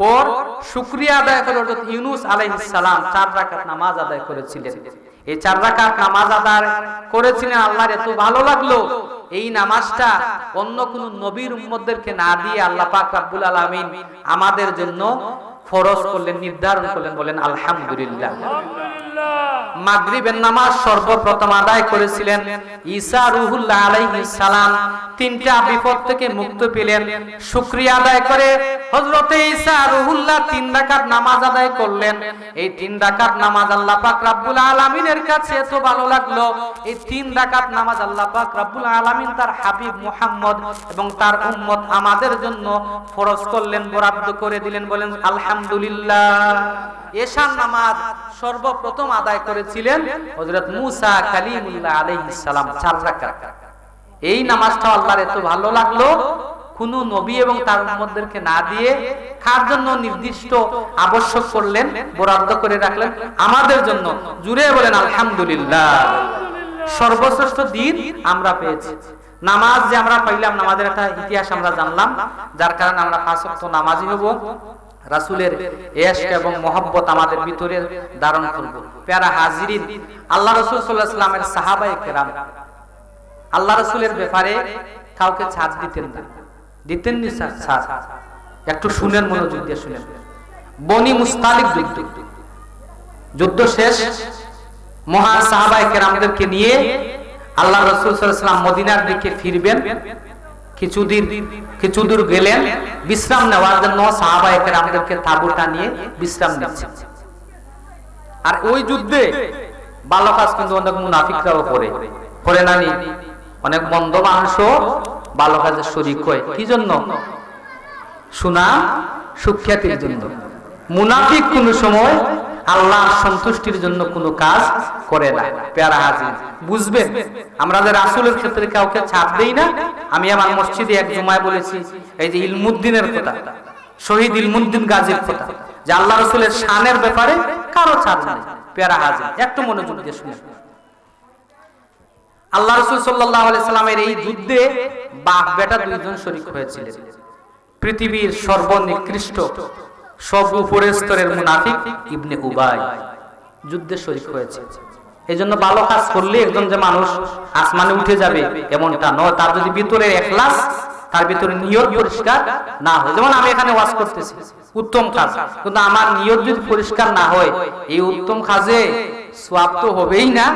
Speaker 1: পর শুকরিয়া আদায় করে ইউনূস আলাইহিস সালাম 4 রাকাত নামাজ আদায় করেছিলেন। এই 4 রাকাত নামাজ আদায় করেছিলেন, আল্লাহর এত ভালো লাগলো। এই নামাজটা অন্য কোন নবীর উম্মতদেরকে না দিয়ে আল্লাহ পাক রব্বুল আলামিন আমাদের জন্য ফরজ করলেন, নির্ধারণ করলেন। বলেন আলহামদুলিল্লাহ। মাগরিবের নামাজ সর্বপ্রথম আদায় করেছিলেন ঈসা রূহুল্লাহ আলাইহিস সালাম। 3টা বিপদ থেকে মুক্ত পেলেন, শুকরিয়া আদায় করে হযরতে ঈসা রূহুল্লাহ 3 রাকাত নামাজ আদায় করলেন। এই 3 রাকাত নামাজ আল্লাহ পাক রব্বুল আলামিনের কাছে এত ভালো লাগলো। এই 3 রাকাত নামাজ আল্লাহ পাক রব্বুল আলামিন তার হাবিব মুহাম্মদ এবং তার উম্মত আমাদের জন্য ফরজ করলেন, বরাদ্দ করে দিলেন। বলেন আলহামদুলিল্লাহ। এশার নামাজ সর্বপ্রথম আদায় করেছিলেন হযরত মূসা কালিমুল্লাহ আলাইহিস সালাম 4 রাকাত। এই নামাজটা আল্লাহর এত ভালো লাগলো, কোন নবী এবং তার উম্মতদেরকে না দিয়ে কার জন্য নির্দিষ্ট আবশ্যক করলেন, বরাদ্দ করে রাখলেন? আমাদের জন্য। জুড়ে বলেন আলহামদুলিল্লাহ। সর্বশ্রেষ্ঠ দিন আমরা পেয়েছি। নামাজ যে আমরা পাইলাম, নামাজের একটা ইতিহাস আমরা জানলাম, যার কারণে আমরা 5 ওয়াক্ত নামাজি হব। রাসূলের ইশক এবং মহব্বত আমাদের ভিতরে ধারণ করব। প্যারা হাজিরিন, আল্লাহ রাসূল সাল্লাল্লাহু আলাইহি ওয়াসাল্লামের সাহাবায়ে কেরাম আল্লাহ রাসূলের ব্যাপারে কাউকে ছাড় দিতেন না। দিতেন নি ছাড়? একটু শুনেন, মনোযোগ দিয়ে শুনেন। বনি মুস্তালিক যুদ্ধ শেষ, মহান সাহাবায়ে কেরামদেরকে নিয়ে আল্লাহ রাসূল সাল্লাল্লাহু আলাইহি ওয়াসাল্লাম মদিনার দিকে ফিরবেন। কিছু দূর গেলেন, বিশ্রাম নেওয়ার জন্য সাহাবায়ে কেরামদেরকে তাঁবুটা নিয়ে বিশ্রাম নিচ্ছেন। আর ওই যুদ্ধে ভালো কাজ কিন্তু অনেক মুনাফিকরাও করে না নি? অনেক মন্দ মানুষও ভালো কাজে শরীক হয়। কি জন্য? সুনাম সুখ্যাতির জন্য। মুনাফিক কোন সময় আল্লাহর সন্তুষ্টির জন্য কোনো কাজ করে না। প্যারা হাজির বুঝবেন, আমরা যে রাসূলের ক্ষেত্রে কাউকে ছাড় দেই না। আমি আমার মসজিদে এক জুমায় বলেছি, এই যে ইলমুদ্দিনের কথা, শহীদ ইলমুদ্দিন গাজীর কথা, যে আল্লাহ রাসূলের শানের ব্যাপারে কারো ছাড় নেই। প্যারা হাজির একটু মনোযোগ দিয়ে শুনেন। আল্লাহ রাসূল সাল্লাল্লাহু আলাইহি সাল্লামের এই যুদ্ধে বাপ বেটা দুইজন শরীক হয়েছিলেন। পৃথিবীর সর্বনিকৃষ্ট সব উপরের স্তরের মুনাফিক ইবনে উবাই যুদ্ধে শরীক হয়েছে। এই জন্য ভালো কাজ করলে একজন যে মানুষ আসমানে উঠে যাবে এমনটা নয়। তার যদি ভিতরে ইখলাস, তার ভিতরে নিয়ত পরিষ্কার না হয়। যেমন আমি এখানে ওয়াজ করতেছি, উত্তম কাজ, কিন্তু আমার নিয়ত যদি পরিষ্কার না হয়, এই উত্তম কাজে সওয়াব তো হবেই না,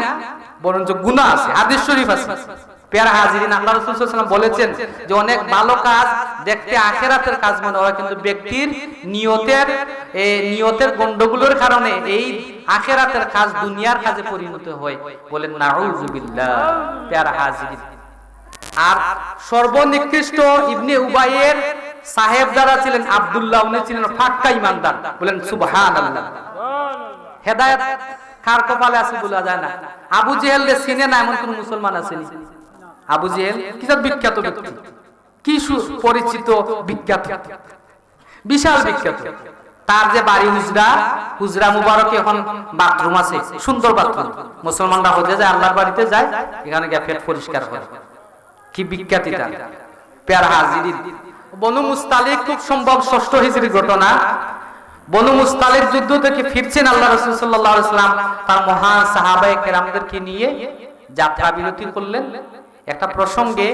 Speaker 1: বরঞ্চ গুনাহ আছে। হাদিস শরীফ আছে। প্যারা হাজিরিন, আল্লাহ রাসূল সাল্লাল্লাহু আলাইহি ওয়াসাল্লাম বলেছেন যে অনেক ভালো কাজ দেখতে আখিরাতের কাজ মনে হয়, কিন্তু ব্যক্তির নিয়তের গন্ডগোলের কারণে এই আখিরাতের কাজ দুনিয়ার কাজে পরিণত হয়। বলেন নাউযুবিল্লাহ। প্যারা হাজিরিন, আর সর্বনিকৃষ্ট ইবনে উবাইয়ের সাহেব যারা ছিলেন আব্দুল্লাহ, উনি ছিলেন পাক্কা ঈমানদার। বলেন সুবহানাল্লাহ। হেদায়েত কার কপালে আছে বলা যায় না। আবু জেহেল রে চিনে না এমন কোন মুসলমান আছেনি? আবু জেহেল কিসব বিখ্যাত ব্যক্তি, কি পরিচিত, বিখ্যাত, বিশাল বিখ্যাত। তার যে বাড়ি হুজরা মুবারকে এখন বাথরুম আছে, সুন্দর বাথরুম। মুসলমানরা হজে যায়, আল্লাহর বাড়িতে যায়, এখানে গিয়ে পেট পরিষ্কার করে। কি বিখ্যাত এটা। প্যারা হাজিরিন, বনু মুস্তালিক খুব সম্ভব ৬ষ্ঠ হিজরির ঘটনা। বনু মুস্তালিক যুদ্ধ থেকে ফিরছেন আল্লাহ রাসূল সাল্লাল্লাহু আলাইহি ওয়াসাল্লাম তার মহান সাহাবায়ে কেরামদেরকে নিয়ে যাত্রা বিরতি করলেন। একটা প্রসঙ্গে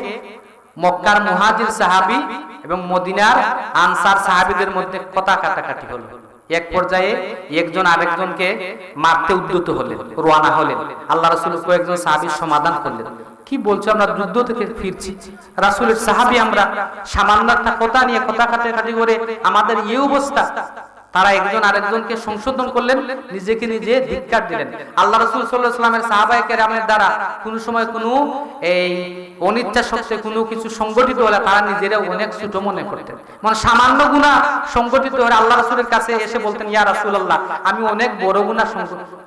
Speaker 1: মক্কার মুহাজির সাহাবী এবং মদিনার আনসার সাহাবীদের মধ্যে কথা কাটাকাটি হলো। এক পর্যায়ে একজন আরেকজনকে মারতে উদ্যত হলেন, রওনা হলেন। আল্লাহ রাসূল কয়েকজন সাহাবীর সমাধান করলেন। কি বলছো, আমরা যুদ্ধ থেকে ফিরছি, রাসূলের সাহাবী আমরা, সামান্য একটা কথা নিয়ে কথা কাটাকাটি করে আমাদের এই অবস্থা। তারা একজন আরেকজনকে সংশোধন করলেন, নিজেকে নিজে ধিক্কার দিলেন। আল্লাহ রাসূল সাল্লাল্লাহু আলাইহি ওয়াসাল্লামের সাহাবায়ে কেরামের দ্বারা কোন সময় কোনো এই অনিচ্ছা সত্ত্বে কোনো কিছু সংগঠিত হলে তারা নিজেরা অনেক ছোট মনে করতেন। মানে সামান্য গুনাহ সংগঠিত হলে আল্লাহ রাসূলের কাছে এসে বলতেন, ইয়া রাসূলুল্লাহ, আমি অনেক বড় গুনাহ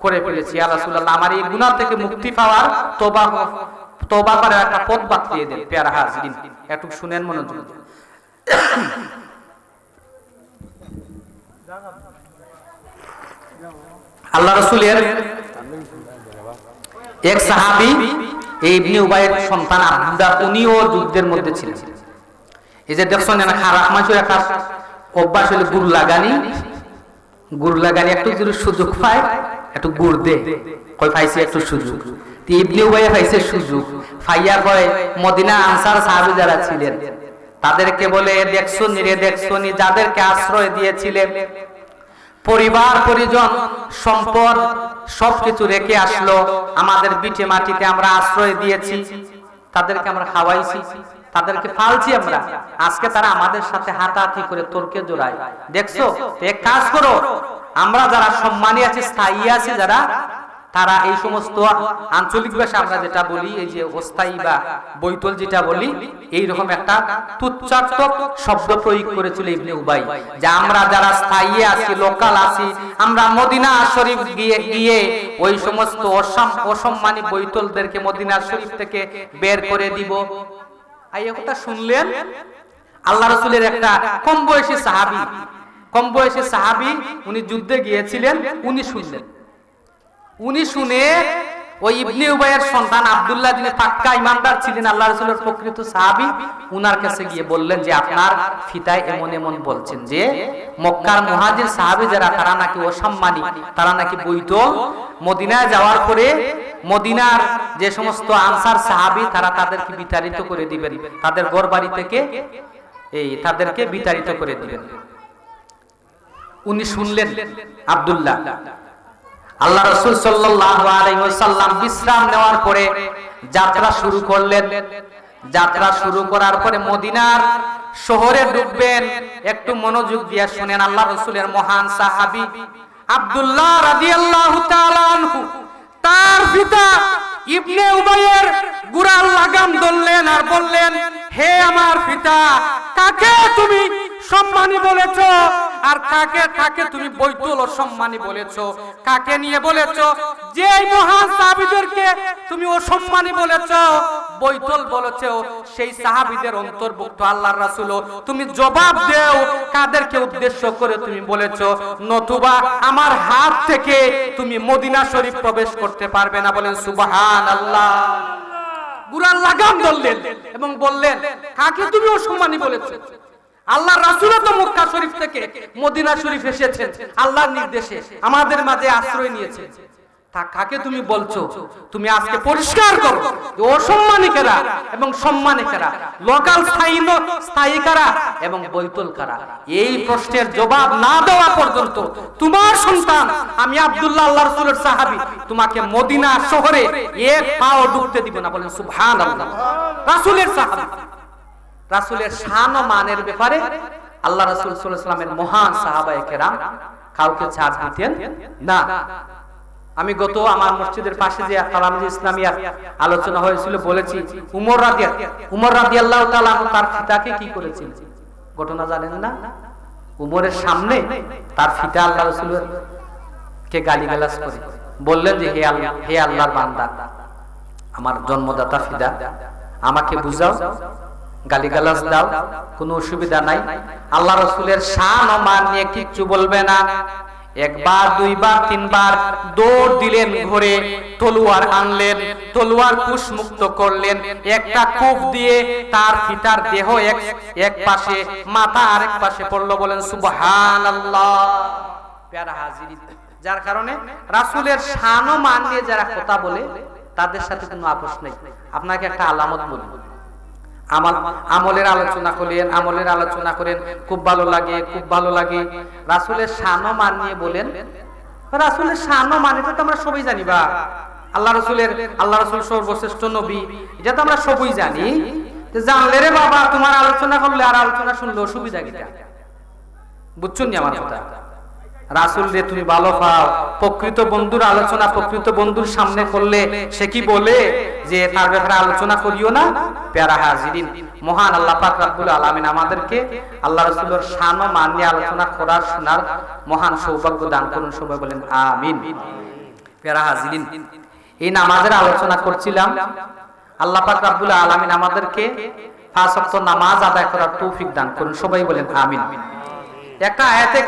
Speaker 1: করে ফেলেছি, ইয়া রাসূলুল্লাহ, আমার এই গুনাহ থেকে মুক্তি পাওয়ার তওবা করার একটা পথ বাতলিয়ে দেন। প্যারা হাজিরিন, একটু শুনেন মনোযোগ। আল্লাহ রাসূলের এক সাহাবী ইবনে উবাইয়ের সন্তান আব্দুল্লাহ, উনিও যুদ্ধের মধ্যে ছিলেন। এই যে দেখছেন না, খারাপ মানুষের একটা অভ্যাস হলো গুড় লাগানি, একটু যদি সুযোগ পায় একটু গুড় দে, কই পাইছে একটু সুযোগ। ইবনে উবাইয়ে পাইছে সুযোগ, ফাইয়া কয় মদিনা আনসার সাহাবী যারা ছিলেন তাদেরকে বলে, দেখছো নি যাদেরকে আশ্রয় দিয়েছিলেন, পরিবার পরিজন সম্পদ সবকিছু রেখে আসলো, আমাদের ভিটে মাটিতে আমরা আশ্রয় দিয়েছি, তাদেরকে আমরা খাওয়াইছি, তাদেরকে পালছি আমরা, আজকে তারা আমাদের সাথে হাতাহাতি করে তর্কে জড়ায়। দেখছো, এক কাজ করো, আমরা যারা সম্মানী আছি, স্থায়ী আছি যারা, তারা এই সমস্ত আঞ্চলিক ভাষা আমরা যেটা বলি, এই যে অস্থায়ী বা বৈতল যেটা বলি, এইরকম একটা তুচ্ছার্থক শব্দ প্রয়োগ করেছিল ইবনে উবাই, যে আমরা যারা স্থায়ী আছি, লোকাল আছি, আমরা মদিনা শরীফ গিয়ে ওই সমস্ত অসম্মানী বৈতলদেরকে মদিনা শরীফ থেকে বের করে দিব। এই কথা শুনলেন আল্লাহ রাসূলের একটা কম বয়সী সাহাবী, উনি যুদ্ধে গিয়েছিলেন, উনি শুনে ওই ইবনে উবাইয়ের সন্তান আব্দুল্লাহ, যিনি পাক্কা ঈমানদার ছিলেন, আল্লাহ রাসূলের প্রকৃত সাহাবী, উনার কাছে গিয়ে বললেন যে আপনার ফিতায় এমন বলছেন যে মক্কার মুহাজির সাহাবী যারা, তারা নাকি অসম্মানী, তারা নাকি বৈতল, মদিনায় যাওয়ার পরে মদিনার যে সমস্ত আনসার সাহাবী তারা তাদেরকে বিতাড়িত করে দিবেন, তাদের ঘর বাড়ি থেকে তাদেরকে বিতাড়িত করে দিবেন। উনি শুনলেন আব্দুল্লাহ। আল্লাহ রাসূল সাল্লাল্লাহু আলাইহি ওয়াসাল্লাম বিশ্রাম নেওয়ার পরে যাত্রা শুরু করলেন। যাত্রা শুরু করার পরে মদিনার শহরে ঢুকবেন। একটু মনোযোগ দিয়ে শুনেন, আল্লাহ রাসূলের মহান সাহাবী আব্দুল্লাহ রাদিয়াল্লাহু তাআলা আনহু, তার পিতা
Speaker 2: ইবনে উবাইয়ের গুরাল লাগাম ধরলেন আর বললেন, হে আমার পিতা, কাকে তুমি সম্মানী বলেছো আর কাকে তুমি বৈতুল অসম্মানী বলেছো? কাকে নিয়ে বলেছো? যে মহান সাহাবীদেরকে তুমি অসম্মানী বলেছো, বৈতুল বলেছো, সেই সাহাবীদের অন্তর্ভুক্ত আল্লাহর রাসূল। তুমি জবাব দাও, কাদেরকে উদ্দেশ্য করে তুমি বলেছো? নতুবা আমার হাত থেকে তুমি মদিনা শরীফ প্রবেশ করতে পারবে না। বলেন সুবহানাল্লাহ। গুরাল লাগাম ধরলেন এবং বললেন, কাকে তুমি অসম্মানী বলেছো? আল্লাহর রাসূল তো মক্কা শরীফ থেকে মদিনা শরীফ এসেছেন আল্লাহর নির্দেশে, আমাদের মাঝে আশ্রয় নিয়েছে। তা কাকে তুমি বলছো? তুমি আজকে পরিষ্কার করো যে অসম্মানী কারা এবং সম্মানী কারা, লোকাল স্থায়ী কারা এবং বৈতুল কারা। এই প্রশ্নের জবাব না দেওয়া পর্যন্ত তোমার সন্তান আমি আব্দুল্লাহ আল্লাহর রাসূলের সাহাবী তোমাকে মদিনা শহরে এক পাও ঢুকতে দিব না। বলেন সুবহানাল্লাহ। রাসূলের সাহাবী, রাসূলের শান ও মানের ব্যাপারে আল্লাহ রাসূল সাল্লাল্লাহু আলাইহি ওয়াসাল্লামের মহান সাহাবায়ে কেরাম কাউকে ছাড় দিতেন না। আমি গত আমার মসজিদের পাশে যে কালামে ইসলামিয়া আলোচনা হয়েছিল বলেছি, উমর রাদিয়াল্লাহু তাআলা তার ফিতাকে কি করেছিল ঘটনা জানেন না? উমরের সামনে তার ফিতা আল্লাহ রাসূলের কে গালিগালাজ করে বললেন যে হে আল্লাহর বান্দা, আমার জন্মদাতা ফিদা, আমাকে বুঝাও, গালিগালাজ দাও, কোনো অসুবিধা নাই। আল্লাহ রাসূলের শান ও মান নিয়ে কিচ্ছু বলবে না। একবার, দুইবার, তিনবার দৌড় দিলেন ঘরে, তলোয়ার আনলেন, তলোয়ার কুশ মুক্ত করলেন, একটা কূপ দিয়ে তার ফিতার দেহ এক পাশে, মাথা আরেক পাশে পড়লো। বলেন সুবহানাল্লাহ। প্যারা হাজির, যার কারণে রাসূলের শান ও মান নিয়ে যারা কথা বলে তাদের সাথে কোনো আপোষ নেই। আপনাকে একটা আলামত বলি, আমলের আলোচনা করেন, খুব ভালো লাগে, খুব ভালো লাগে। রাসূলের শান ও মান নিয়ে বলেন, রাসূলের শান ও মান এটা তো আমরা সবাই জানি, বা আল্লাহ রাসূল সর্বশ্রেষ্ঠ নবী, এটা তো আমরা সবাই জানি। জানলে রে বাবা, তোমার আলোচনা করলে আর আলোচনা শুনলে অসুবিধা কিটা? বুঝছো নি আমার কথা? রাসূল রে তুমি ভালো পাও, প্রকৃত বন্ধুর আলোচনা প্রকৃত বন্ধুর সামনে করলে সে কি বলে যে তার ব্যাপারে আলোচনা করিও না? প্যারা হাজিরিন, মহান আল্লাহ পাক রব্বুল আলামিন আমাদেরকে আল্লাহ রাসূলের শান ও মান নিয়ে আলোচনা করার শোনার মহান সৌভাগ্য দান করুন। সবাই বলেন আমিন। প্যারা হাজিরিন, এই নামাজের আলোচনা করছিলাম। আল্লাহ পাক রব্বুল আলামিন আমাদেরকে 5 ওয়াক্ত নামাজ আদায় করার তৌফিক দান করুন। সবাই বলেন আমিন। একটা আয়াতে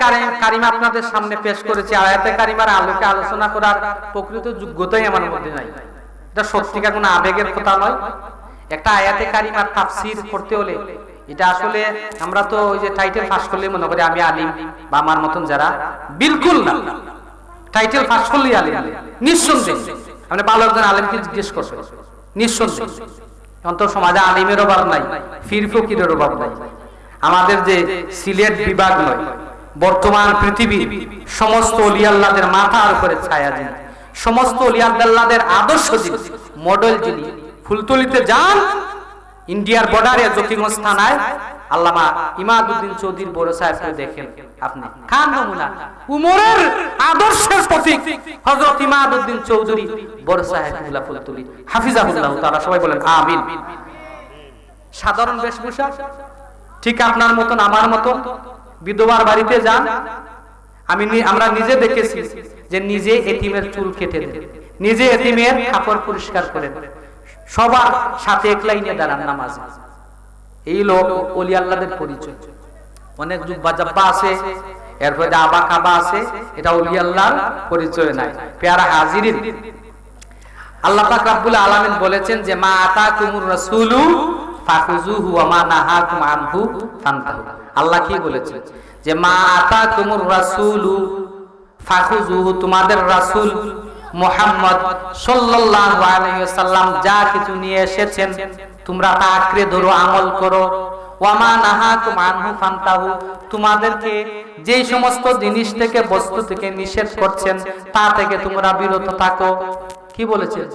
Speaker 2: কারিমা আপনাদের সামনে পেশ করেছি। আয়াতে কারিমার আলোকে আলোচনা করার প্রকৃত যোগ্যতাই আমার মধ্যে নাই। এটা সত্যিকার কোনো আবেগের কথা নয়। একটা আয়াতে কারিমার তাফসীর করতে হলে এটা আসলে আমরা তো ওই যে টাইটেল পাস করলে মনে করি আমি আলিম বা আমার মতন যারা, বিলকুল না। টাইটেল পাস করলেই আলিম নিঃসন্দেহে। আপনি ভালো একজন আলিমকে জিজ্ঞেস করবেন, নিঃসন্দেহে অন্তর সমাজে আলিমের অভাব নাই, ফির ফকিরের অভাব নাই। আমাদের যে সিলেট বিভাগ নয়, বর্তমান পৃথিবীর সমস্ত ওলি আল্লাহদের মাথার উপরে ছায়া যিনি, সমস্ত ওলি আল্লাহদের আদর্শ যিনি, মডেল যিনি, ফুলতলিতে যান, ইন্ডিয়ার বর্ডারে জকিগঞ্জ থানায় আল্লামা ইমাদউদ্দিন চৌধুরীর বড় সাহেবকে দেখেন আপনি, খান নমুনা। উমরের আদর্শের প্রতীক হযরত ইমাদউদ্দিন চৌধুরী বড় সাহেবুল্লাহ ফুলতলি হাফিজাহুল্লাহ তাআলা। সবাই বলেন আমিন। সাধারণ বেশভূষা, ঠিক আপনার মতন আমার মতন বিধবার বাড়িতে যান, আমরা নিজে দেখেছি যে নিজে এতিমের চুল কেটে দেন, নিজে এতিমের কাপড় পরিষ্কার করেন, সবার সাথে এক লাইনে দাঁড়ান নামাজে। এই লোক ওলি আল্লাহদের পরিচয়। অনেক জুব্বা জাব্বা আছে, এরপরে আবা কাবা আছে, এটা ওলি আল্লাহর পরিচয় নাই। পেয়ারা হাজিরিন, আল্লাহ পাক রব্বুল আলামিন বলেছেন যে মা আতাকুমুর রাসূলু ফাখুযুহু ওয়া মা নাহাকুম আনহু ফান্তাহু। আল্লাহ কি বলেছেন যে মা আতাকুমুর রাসূলু ফাখুযুহু, তোমাদের রাসূল মুহাম্মদ সাল্লাল্লাহু আলাইহি ওয়াসাল্লাম যা কিছু নিয়ে এসেছেন তোমরা তা আঁকড়ে ধরো, আমল করো। ওয়া মা নাহাকুম আনহু ফান্তাহু, তোমাদেরকে যেই সমস্ত জিনিস থেকে, বস্তু থেকে নিষেধ করছেন তা থেকে তোমরা বিরত থাকো। কি বলেছেন?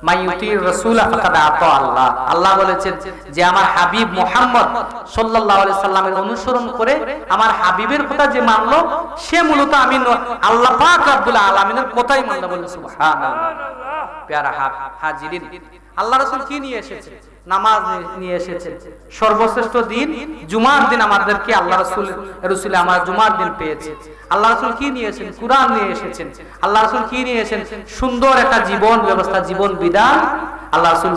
Speaker 2: মাইয়ুতির রাসূল ফাকাদ আতা আল্লাহ। আল্লাহ বলেছেন যে আমার হাবিব মুহাম্মদ সাল্লাল্লাহু আলাইহি সাল্লামের অনুসরণ করে আমার হাবিবের কথা যে মানলো সে মূলত আমি আল্লাহ পাক রব্বুল আলামিনের কথাই মানলো। বলেন সুবহানাল্লাহ।
Speaker 1: প্যারা হাজিরিন, আল্লাহ রাসূল কি নিয়ে এসেছেন? নামাজ নিয়ে এসেছেন। সর্বশ্রেষ্ঠ দিন জুমার দিন আমাদেরকে আল্লাহ রাসূল আমার জুমার দিন পেয়েছে। আল্লাহ রাসূল কি নিয়ে এসেছেন? কুরআন নিয়ে এসেছেন। আল্লাহ রাসূল কি নিয়ে এসেছেন? সুন্দর একটা জীবন ব্যবস্থা, জীবন বিধান আল্লাহ রাসূল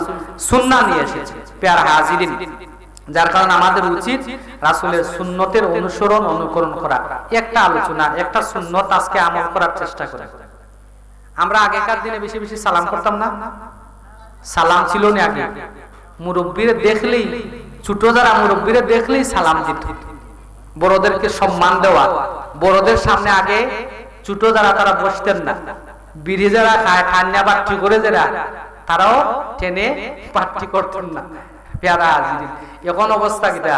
Speaker 1: সুন্নাহ নিয়ে এসেছেন। প্যারা হাজিরিন, যার কারণে আমাদের উচিত রাসূলের সুন্নতের অনুসরণ অনুকরণ করা। একটা আলোচনা, একটা সুন্নত আজকে আমল করার চেষ্টা করা। আমরা আগেকার দিনে বেশি বেশি সালাম করতাম না? সালাম ছিল না আগে। মুরব্বীরে দেখলেই, ছোট যারা মুরব্বীরে দেখলেই সালাম দিত। বড়দেরকে সম্মান দেওয়া, বড়দের সামনে আগে ছোট যারা তারা বসতেন না। বিড়ি যারা খায়, খান্না পাট্টি করে যারা, তারাও টেনে পাট্টি করতেন না। প্যারা হাজিরিন, এখন অবস্থা কিটা?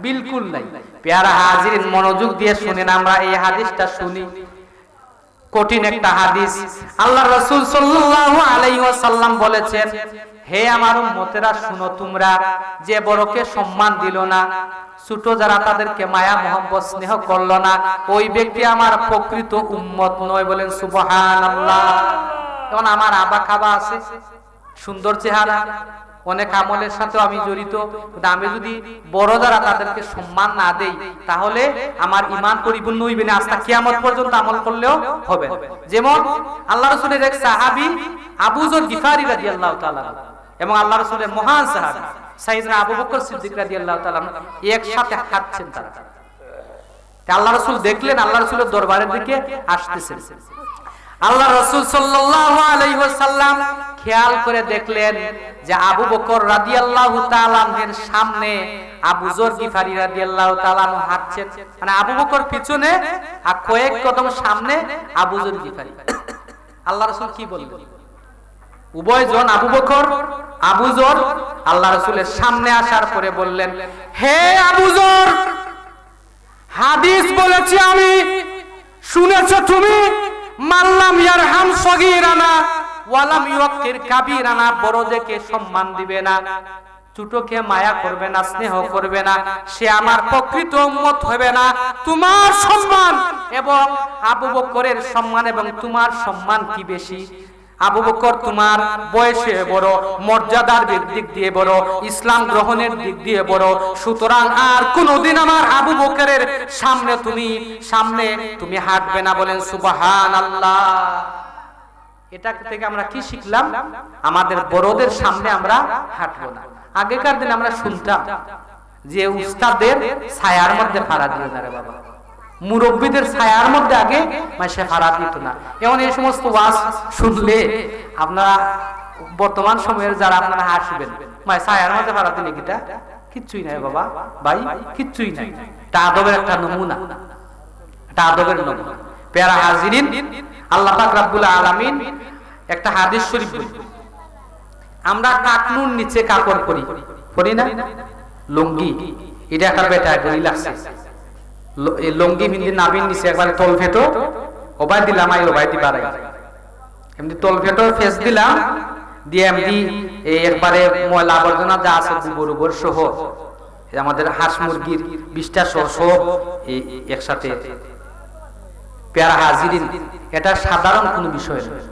Speaker 1: বিলকুল নাই। প্যারা হাজিরিন, মনোযোগ দিয়ে শুনেন, আমরা এই হাদিসটা শুনি। কঠিন একটা হাদিস। আল্লাহ রাসূল সাল্লাল্লাহু আলাইহি ওয়াসাল্লাম বলেছেন, হে আমার উম্মতেরা শুনো, তোমরা যে বড়কে সম্মান দিল না, ছোট যারা তাদেরকে মায়া মোহাম্মত স্নেহ করলো না, ওই ব্যক্তি আমার প্রকৃত উম্মত নয়। বলেন সুবহানাল্লাহ। এখন আমার আবা খাবা আছে, সুন্দর চেহারা, অনেক আমলের সাথে আমি জড়িত, আমি যদি বড় যারা তাদেরকে সম্মান না দেই, তাহলে আমার ঈমান পরিপূর্ণ হইবে না, আজকে কিয়ামত পর্যন্ত আমল করলেও হবে। যেমন আল্লাহ রাসূলের এক সাহাবী আবু যর গিফারি রাদিয়াল্লাহু তাআলা এবং আল্লাহ রাসূলের মহান সাহাবী সাইয়েদনা আবু বকর সিদ্দিক রাদিয়াল্লাহু তাআলা একসাথে হাঁটছেন। তারা আল্লাহ রাসূল দেখলেন, আল্লাহ রাসূলের দরবারের দিকে আসতেছেন। আল্লাহ রাসূল সাল্লাল্লাহু আলাইহি ওয়াসাল্লাম খেয়াল করে দেখলেন যে আবু বকর রাদিয়াল্লাহু তাআলা এর সামনে আবু যর গিফারি রাদিয়াল্লাহু তাআলা হাঁটছেন, মানে আবু বকর পিছনে আর কয়েক কদম সামনে আবু যর গিফারি। আল্লাহ রাসূল কি বললেন? উভয়জন আবু বকর, আবু যর আল্লাহ রাসূলের সামনে আসার পরে বললেন, হে আবু যর, হাদিস বলেছি আমি, শুনেছো তুমি? মাল্লাম ইয়ারহাম সগীরানা ওয়ালাম ইউকির কাবীরানা, বড়দেরকে সম্মান দিবে না, ছোটকে মায়া করবে না, স্নেহ করবে না, সে আমার প্রকৃত উম্মত হবে না। তোমার সম্মান এবং আবু বকরের সম্মান এবং তোমার সম্মান কি বেশি? আবু বকর তোমার বয়সে বড়, মর্যাদার দিক দিয়ে বড়, ইসলাম গ্রহণের দিক দিয়ে বড়, সুতরাং আর কোনদিন আমার আবু বকরের সামনে তুমি হাঁটবে না। বলেন সুবহানাল্লাহ। এটা থেকে আমরা কি শিখলাম? আমাদের বড়দের সামনে আমরা হাঁটবো না। আগেকার দিন আমরা শুনতাম যে উস্তাদের ছায়ার মধ্যে ফাড়া দিও না রে বাবা, মুরব্বীদের ছায়ার মধ্যে আগে মাসে ফাড়া দিত না। এমন এই সমস্ত ওয়াজ শুনলে আপনারা বর্তমান সময়ের যারা আপনারা হাসবেন, ছায়ার মধ্যে ফাড়া দিলে কিটা কিচ্ছুই নাই বাবা, ভাই কিচ্ছুই নাই। এটা আদবের একটা নমুনা, এটা আদবের নমুনা। প্যারা হাজিরিন, আল্লাহ পাক রব্বুল আলামিন একটা হাদিস শরীফ বলি, আমরা টাকনুর নিচে কাপড় পরি না, লুঙ্গি, এটা একটা বেটা গলি লাগছে, এই লুঙ্গি বিন্দি নাবিন নিচে একবার তল ফেটো ওবাই দিলাম, আই ওবাই দি বাড়াই, এমনি তল ফেটো ফেস দিলাম, দিয়ে এমনি একবারে ময়লা আবর্জনা যা আছে গোবর সহ আমাদের হাঁস মুরগির বিষ্ঠা সহ সব একসাথে। প্যারা হাজিরিন, এটা সাধারণ কোনো বিষয় নয়,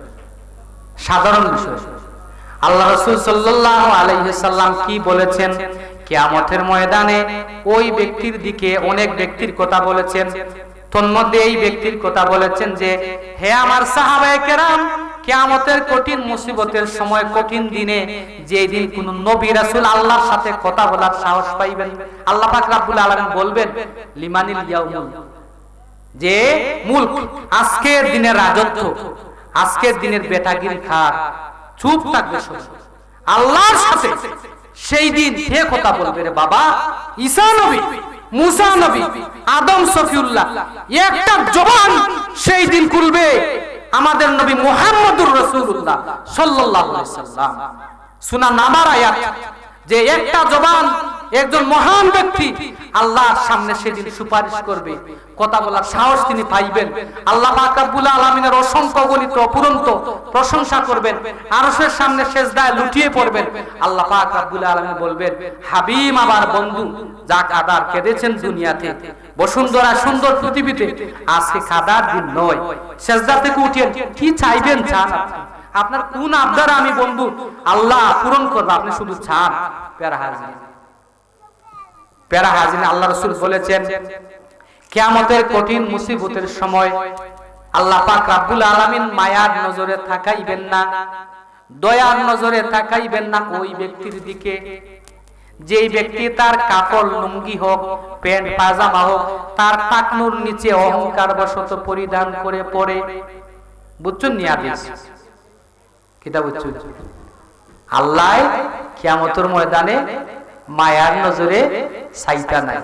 Speaker 1: সাধারণ বিষয়। আল্লাহ রাসূল সাল্লাল্লাহু আলাইহি সাল্লাম কি বলেছেন? কিয়ামতের ময়দানে ওই ব্যক্তির দিকে অনেক ব্যক্তির কথা বলেছেন, তন্মধ্যে এই ব্যক্তির কথা বলেছেন যে, হে আমার সাহাবায়ে কেরাম, কিয়ামতের কঠিন মুসিবতের সময়, কঠিন দিনে, যে দিন কোন নবী রাসূল আল্লাহর সাথে কথা বলার সাহস পাইবেন, আল্লাহ পাক রব্বুল আলামিন বলবেন লিমানিল ইয়াউমুল, যে মুলক, আজকের দিনের রাজত্ব, আজকের দিনের বেটাগিরি খা, চুপ থাকবে সব আল্লাহর সাথে। সেই দিন কে কথা বলবে রে বাবা? ঈসা নবী, মুসা নবী, আদম সফিউল্লাহ, একটা জবান সেই দিন খুলবে আমাদের নবী মুহাম্মদুর রাসূলুল্লাহ সাল্লাল্লাহু আলাইহি সাল্লাম। সুনান নামার আয়াত, যে একটা জবান একজন মহান ব্যক্তি আল্লাহর সামনে সেদিন সুপারিশ করবে, কথা বলার সাহস তিনি পাইবেন। আল্লাহ পাক রব্বুল আলামিনের অসংখ্য গণিত অপুরন্ত প্রশংসা করবেন, আরশের সামনে সিজদায় লুটিয়ে পড়বেন। আল্লাহ পাক রব্বুল আলামিন বলবেন, হাবিব আমার বন্ধু, যা কাদার কেঁদেছেন দুনিয়াতে, বসুন্ধরা সুন্দর পৃথিবীতে, আজকে কাদার দিন নয়, সিজদা থেকে উঠেন, কি চাইবেন চান, আপনার কোন আবদার আমি বন্ধু আল্লাহ পূরণ করবো, আপনি শুধু চান। প্যারা হাজির আল্লাহ রাসূল বলেছেন কিয়ামতের কঠিন মুসিবতের সময় আল্লাহ পাক রব্বুল আলামিন মায়ার নজরে তাকাইবেন না, দয়ার নজরে তাকাইবেন না ওই ব্যক্তির দিকে যেই ব্যক্তি তার কাপড় লুঙ্গি হোক, প্যান্ট পাজামা হোক, তার টাকনুর নিচে অহংকার বশত পরিধান করে পড়ে। বুঝছেন নি হাদিস? কিটা বুঝছেন? আল্লাহ কিয়ামতের ময়দানে মায়ার নজরে চাইতা নাই।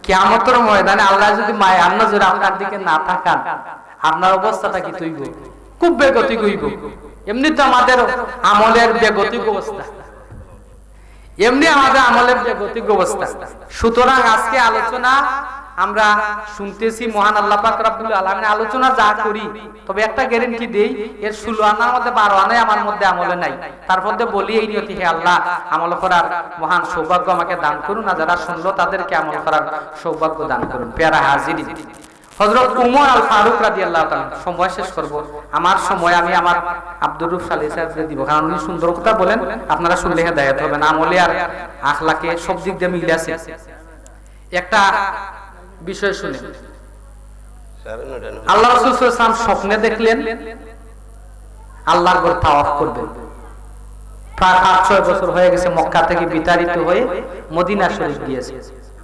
Speaker 1: কিয়ামতের ময়দানে আল্লাহ যদি মায়ার নজরে আপনার দিকে না তাকান, আপনার অবস্থাটা কি তৈব? খুব বেগতিক হইব। এমনি তো আমাদের আমলের বেগতিক অবস্থা, এমনি আমাদের আমলের বেগতিক অবস্থা। সুতরাং আজকে আলোচনা আমরা শুনতেছি মহান আল্লাহ পাক রব্বুল আলামিন আলোচনা যা করি, তবে একটা গ্যারান্টি দেই, এর 16 আনার মধ্যে 12 আনাই আমার মধ্যে আমলে নাই। তারপর বলি এই নিয়তি, হে আল্লাহ আমল করার মহান সৌভাগ্য আমাকে দান করুন, আর যারা শুনলো তাদেরকে আমল করার সৌভাগ্য দান করুন। প্যারা হাজিরিন, হযরত উমর আল ফারুক রাদিয়াল্লাহু তাআলা, সময় শেষ করব, আমার সময় আমি আমার আব্দুর রূপ সালেহ সাহেবকে দিব, কারণ উনি সুন্দর কথা বলেন, আপনারা শুনলে হেদায়েত হবেন। আমলে আর আখলাকে সব দিক দিয়ে মিল আছে। একটা বিষয় শুনে আল্লাহ রাসূল সাল্লাল্লাহু আলাইহি ওয়াসাল্লাম স্বপ্নে দেখলেন আল্লাহর ঘর তাওয়াফ করবেন। প্রায় 5-6 বছর হয়ে গেছে মক্কা থেকে বিতাড়িত হয়ে মদিনা শরীফ গিয়েছে।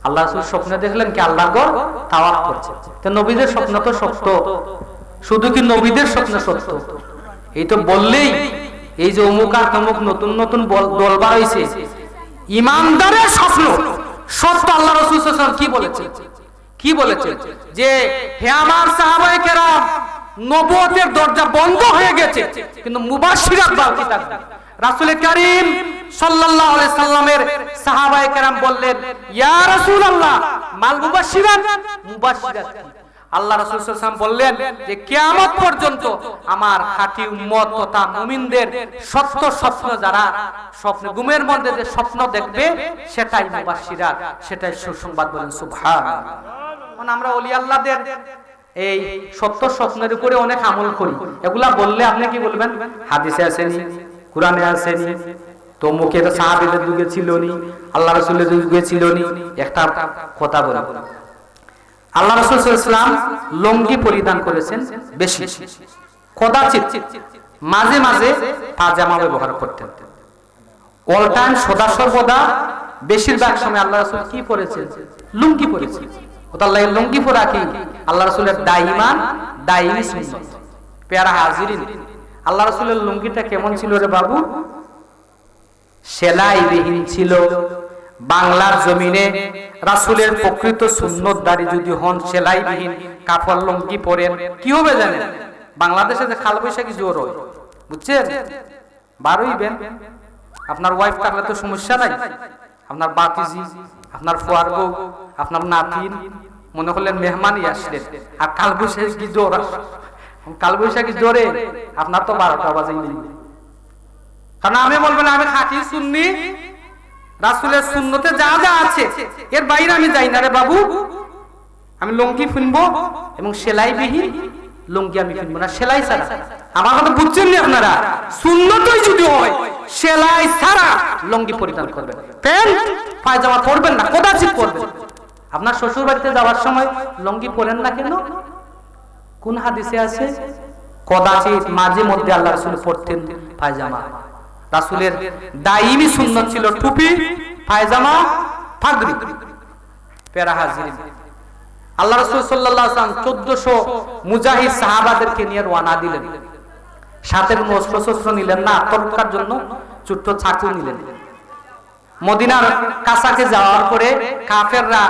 Speaker 1: আল্লাহ রাসূল স্বপ্নে দেখলেন কি আল্লাহর ঘর তাওয়াফ করছে। তো নবীদের স্বপ্ন তো সত্য, শুধু কি নবীদের স্বপ্ন সত্য? এই তো বললেই এই যে অমুক আর তমুক নতুন নতুন দলবার হইছে, ইমানদারের স্বপ্ন সত্য। আল্লাহ রাসূল সাল্লাল্লাহু আলাইহি ওয়াসাল্লাম কি বলেছেন? কি বলেছেন? যে হে আমার সাহাবায়ে কেরাম, নবুয়তের দরজা বন্ধ হয়ে গেছে কিন্তু মুবাশশিরাত বাকি থাকবে। রাসূল কারীম সাল্লাল্লাহু আলাইহি সাল্লামের সাহাবায়ে কেরাম বললেন, ইয়া রাসূলুল্লাহ মাল মুবাশশিরাত, মুবাশশিরাত কি? আল্লাহ রাসূল সাল্লাল্লাহু আলাইহি ওয়াসাল্লাম বললেন যে কিয়ামত পর্যন্ত আমার খাঁটি উম্মত তথা মুমিনদের সত্য স্বপ্ন, যারা স্বপ্নে ঘুমের মধ্যে যে স্বপ্ন দেখবে সেটাই মুবাশশিরাত, সেটাই সুসংবাদ। বলেন সুবহানাল্লাহ। মানে আমরা ওলি আল্লাহদের এই সত্য স্বপ্নের উপরে অনেক আমল করি। এগুলা বললে আপনি কি বলবেন? হাদিসে আসেনি, কোরআনে আসেনি, তো মুখে তো সাহাবীদের যুগে ছিল নি, আল্লাহ রাসূলের যুগে ছিল নি। একটা কথা বলি, আল্লাহ রাসূল সাল্লাল্লাহু আলাইহি ওয়াসাল্লাম লুঙ্গি পরিধান করেছেন বেশি, কদাচিৎ মাঝে মাঝে পাজামা ব্যবহার করতেন। অল টাইম সদা সর্বদা বেশিরভাগ সময় আল্লাহ রাসূল কি পরেছেন? লুঙ্গি পরেছেন। ওতাল্লাহ লুঙ্গি পরা কি আল্লাহ রাসূলের দাইমি সুন্নাত। প্যারা হাজিরিন, আল্লাহ রাসূলের লুঙ্গিটা কেমন ছিল রে বাবু? সেলাইবিহীন ছিল। বাংলার জমিনে রাসূলের প্রকৃত সুন্নতদারি যদি হন, সেলাইবিহীন কাপড় লুঙ্গি পরেন, কি হবে জানেন? বাংলাদেশে যে খাল বৈশাখী জোর হয়, বুঝছেন? 12 আপনার ওয়াইফ থাকলে তো সমস্যা নাই, আপনার বাতিজি, আপনার ফুয়ার বউ, আপনার নাতিন মনে করলেন মেহমানই আসলেন, আর কালবৈশাখী জোর, কালবৈশাখী জোরে আপনার তো 12টা বাজেই নেই। কারণ আমি বলবেন আমি খাঁটি সুন্নি, রাসূলের সুন্নতে যা যা আছে এর বাইরে আমি যাই না রে বাবু। আমি লুঙ্গি কিনবো এবং সেলাইবিহীন লুঙ্গি আমি কিনবো না, সেলাই ছাড়া। আমার কথা বুঝছেন না আপনারা? সুন্নতই যদি হয় সেলাই ছাড়া লুঙ্গি পরিধান করবেন, প্যান্ট পায়জামা পরবেন না, কদাচিৎ পরবেন। আপনার শ্বশুর বাড়িতে যাওয়ার সময় লুঙ্গি পরেন না কেন? কোন হাদিসে আছে? কদাচিৎ, মাঝে মধ্যে আল্লাহ রাসূল পরতেন পায়জামা। রাসূলের দাইমি সুন্নাত ছিল টুপি, পায়জামা, পাগড়ি। প্যারা হাজিরিন, আল্লাহ রাসূল সাল্লাল্লাহু আলাইহি ওয়াসাল্লাম 1400 মুজাহিদ সাহাবাদেরকে নিয়ে রওনা দিলেন। সাথে কোনো অস্ত্র নিলেন না, আত্মরক্ষার জন্য ছোট্ট চাকু নিলেন। মদিনার কাছাকে যাওয়ার পরে কাফেররা